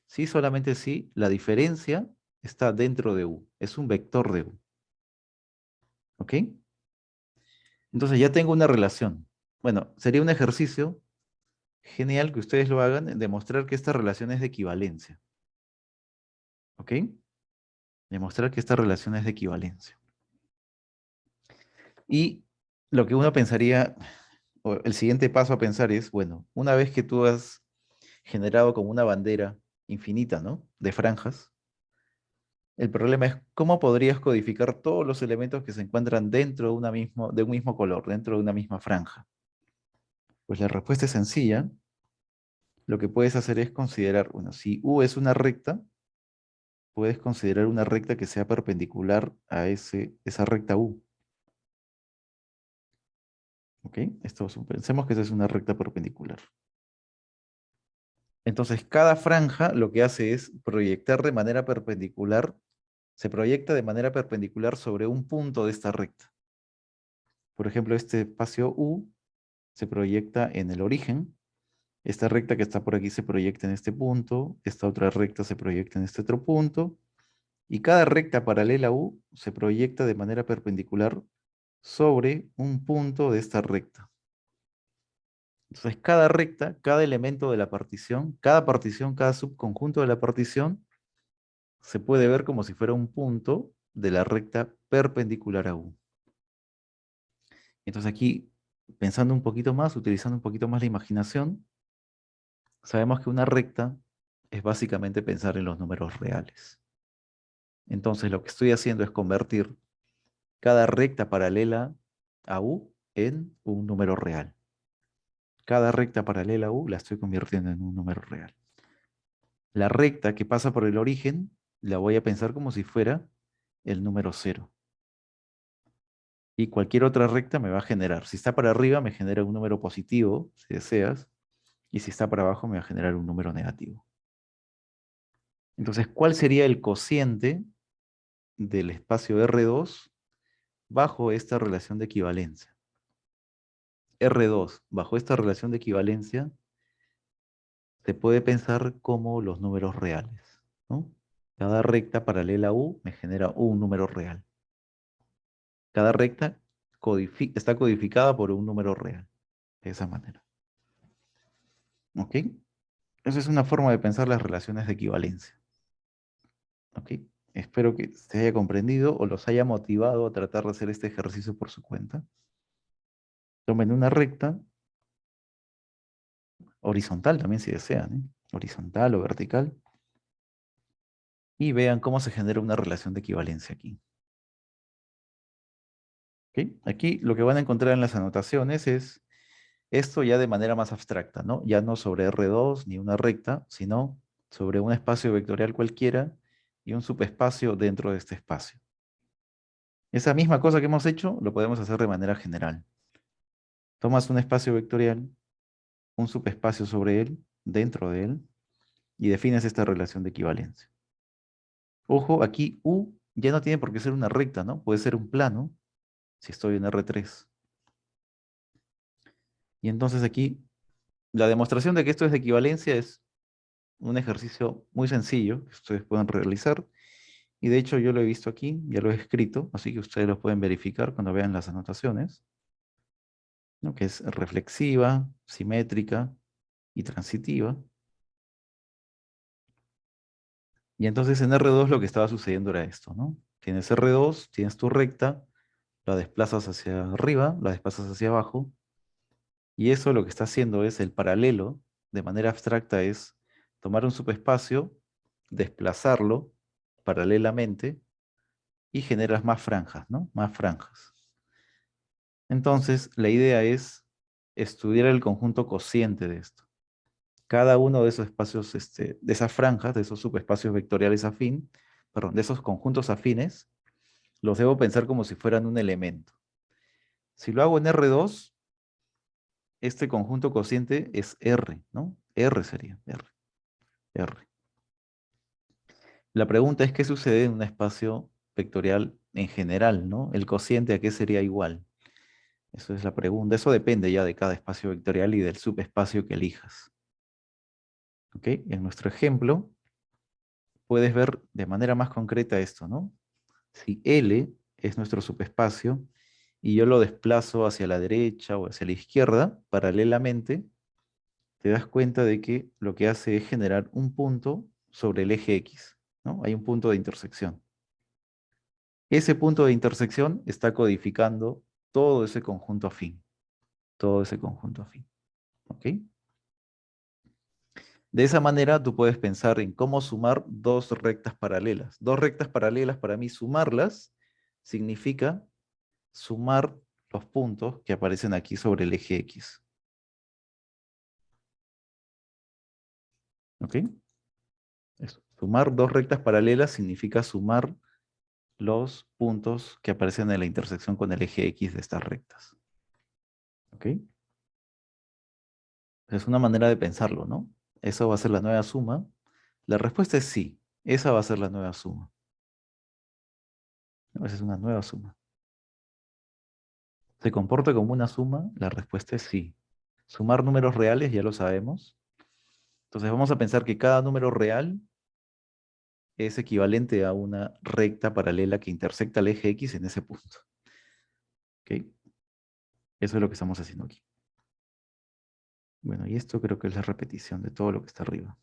si solamente si la diferencia está dentro de U. Es un vector de U. ¿Ok? Entonces ya tengo una relación. Bueno, sería un ejercicio genial que ustedes lo hagan, demostrar que esta relación es de equivalencia. ¿Ok? Demostrar que esta relación es de equivalencia. Y lo que uno pensaría, o el siguiente paso a pensar es, bueno, una vez que tú has generado como una bandera infinita, ¿no? De franjas, el problema es cómo podrías codificar todos los elementos que se encuentran dentro de un mismo color, dentro de una misma franja. Pues la respuesta es sencilla. Lo que puedes hacer es considerar, bueno, si U es una recta, puedes considerar una recta que sea perpendicular a esa recta U. ¿Ok? Pensemos que esa es una recta perpendicular. Entonces, cada franja lo que hace es proyectar de manera perpendicular, se proyecta de manera perpendicular sobre un punto de esta recta. Por ejemplo, este espacio U se proyecta en el origen. Esta recta que está por aquí se proyecta en este punto. Esta otra recta se proyecta en este otro punto. Y cada recta paralela a U se proyecta de manera perpendicular sobre un punto de esta recta. Entonces, cada recta, cada elemento de la partición, cada subconjunto de la partición, se puede ver como si fuera un punto de la recta perpendicular a U. Entonces aquí, pensando un poquito más, utilizando un poquito más la imaginación, sabemos que una recta es básicamente pensar en los números reales. Entonces lo que estoy haciendo es convertir cada recta paralela a U en un número real. Cada recta paralela a U la estoy convirtiendo en un número real. La recta que pasa por el origen la voy a pensar como si fuera el número 0. Y cualquier otra recta me va a generar. Si está para arriba me genera un número positivo, si deseas, y si está para abajo me va a generar un número negativo. Entonces, ¿cuál sería el cociente del espacio R2 bajo esta relación de equivalencia? R2 bajo esta relación de equivalencia se puede pensar como los números reales, ¿no? Cada recta paralela a U me genera un número real. Cada recta está codificada por un número real, de esa manera. ¿Ok? Esa es una forma de pensar las relaciones de equivalencia. ¿Ok? Espero que se haya comprendido o los haya motivado a tratar de hacer este ejercicio por su cuenta. Tomen una recta, horizontal también si desean, ¿eh? Horizontal o vertical, y vean cómo se genera una relación de equivalencia aquí. ¿Ok? Aquí lo que van a encontrar en las anotaciones es esto ya de manera más abstracta, ¿no? Ya no sobre R2 ni una recta, sino sobre un espacio vectorial cualquiera y un subespacio dentro de este espacio. Esa misma cosa que hemos hecho lo podemos hacer de manera general. Tomas un espacio vectorial, un subespacio sobre él, dentro de él, y defines esta relación de equivalencia. Ojo, aquí U ya no tiene por qué ser una recta, ¿no? Puede ser un plano, si estoy en R3. Y entonces aquí, la demostración de que esto es de equivalencia es un ejercicio muy sencillo que ustedes pueden realizar. Y de hecho yo lo he visto aquí, ya lo he escrito, así que ustedes lo pueden verificar cuando vean las anotaciones, ¿no? Que es reflexiva, simétrica y transitiva. Y entonces en R2 lo que estaba sucediendo era esto, ¿no? Tienes R2, tienes tu recta, la desplazas hacia arriba, la desplazas hacia abajo, y eso lo que está haciendo es el paralelo de manera abstracta es tomar un subespacio, desplazarlo paralelamente y generas más franjas, ¿no? Más franjas. Entonces, la idea es estudiar el conjunto cociente de esto. Cada uno de esos espacios, de esas franjas, de esos subespacios vectoriales afín, perdón, de esos conjuntos afines, los debo pensar como si fueran un elemento. Si lo hago en R2, este conjunto cociente es R, ¿no? R sería, R, R. La pregunta es, ¿qué sucede en un espacio vectorial en general, ¿no? El cociente, ¿a qué sería igual? Eso es la pregunta. Eso depende ya de cada espacio vectorial y del subespacio que elijas. ¿Ok? En nuestro ejemplo, puedes ver de manera más concreta esto, ¿no? Si L es nuestro subespacio y yo lo desplazo hacia la derecha o hacia la izquierda, paralelamente, te das cuenta de que lo que hace es generar un punto sobre el eje X, ¿no? Hay un punto de intersección. Ese punto de intersección está codificando todo ese conjunto afín. Todo ese conjunto afín. ¿Ok? De esa manera tú puedes pensar en cómo sumar dos rectas paralelas. Dos rectas paralelas, para mí, sumarlas significa sumar los puntos que aparecen aquí sobre el eje X. ¿Ok? Eso. Sumar dos rectas paralelas significa sumar los puntos que aparecen en la intersección con el eje X de estas rectas. ¿Ok? Es una manera de pensarlo, ¿no? ¿Eso va a ser la nueva suma? La respuesta es sí. Esa va a ser la nueva suma. Esa es una nueva suma. ¿Se comporta como una suma? La respuesta es sí. Sumar números reales ya lo sabemos. Entonces vamos a pensar que cada número real es equivalente a una recta paralela que intersecta el eje X en ese punto. ¿Ok? Eso es lo que estamos haciendo aquí. Bueno, y esto creo que es la repetición de todo lo que está arriba.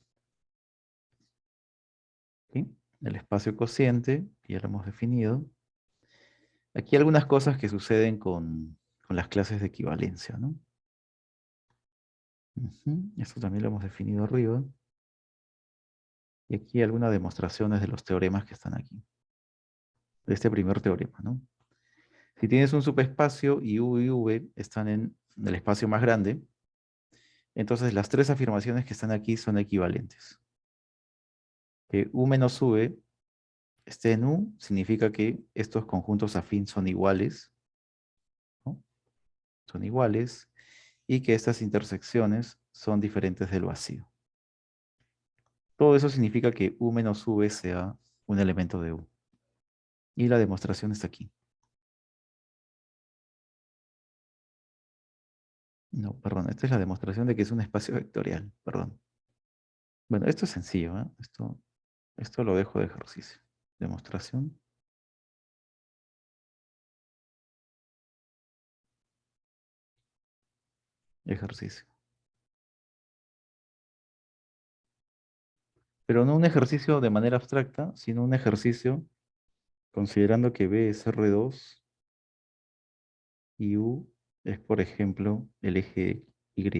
¿Ok? El espacio cociente, ya lo hemos definido. Aquí hay algunas cosas que suceden con las clases de equivalencia, ¿no? Esto también lo hemos definido arriba. Y aquí hay algunas demostraciones de los teoremas que están aquí. De este primer teorema, ¿no? Si tienes un subespacio y U y V están en el espacio más grande, entonces las tres afirmaciones que están aquí son equivalentes. Que U menos V esté en U significa que estos conjuntos afín son iguales, ¿no? Son iguales, y que estas intersecciones son diferentes del vacío. Todo eso significa que U menos V sea un elemento de U. Y la demostración está aquí. No, perdón, esta es la demostración de que es un espacio vectorial, perdón. Bueno, esto es sencillo, ¿eh? Esto lo dejo de ejercicio. Demostración. Ejercicio. Pero no un ejercicio de manera abstracta, sino un ejercicio considerando que B es R2 y U es, por ejemplo, el eje Y.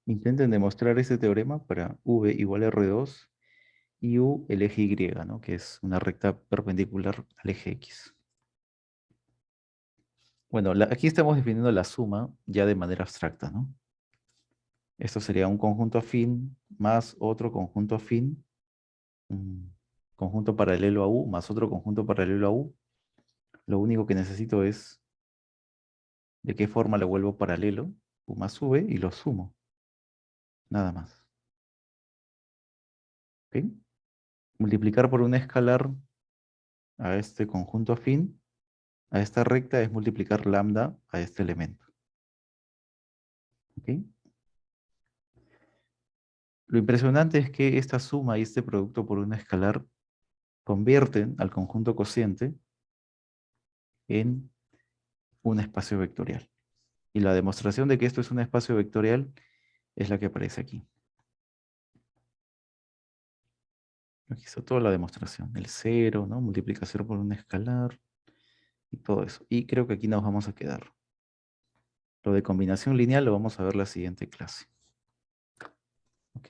Intenten demostrar ese teorema para V igual a R2 y U el eje Y, ¿no? Que es una recta perpendicular al eje X. Bueno, aquí estamos definiendo la suma ya de manera abstracta, ¿no? Esto sería un conjunto afín más otro conjunto afín, un conjunto paralelo a U más otro conjunto paralelo a U. Lo único que necesito es de qué forma lo vuelvo paralelo, U más V, y lo sumo. Nada más. ¿Ok? Multiplicar por un escalar a este conjunto afín, a esta recta, es multiplicar lambda a este elemento. ¿Ok? Lo impresionante es que esta suma y este producto por un escalar convierten al conjunto cociente en un espacio vectorial. Y la demostración de que esto es un espacio vectorial es la que aparece aquí. Aquí está toda la demostración. El cero, ¿no? Multiplicación por un escalar y todo eso. Y creo que aquí nos vamos a quedar. Lo de combinación lineal lo vamos a ver la siguiente clase. ¿Ok?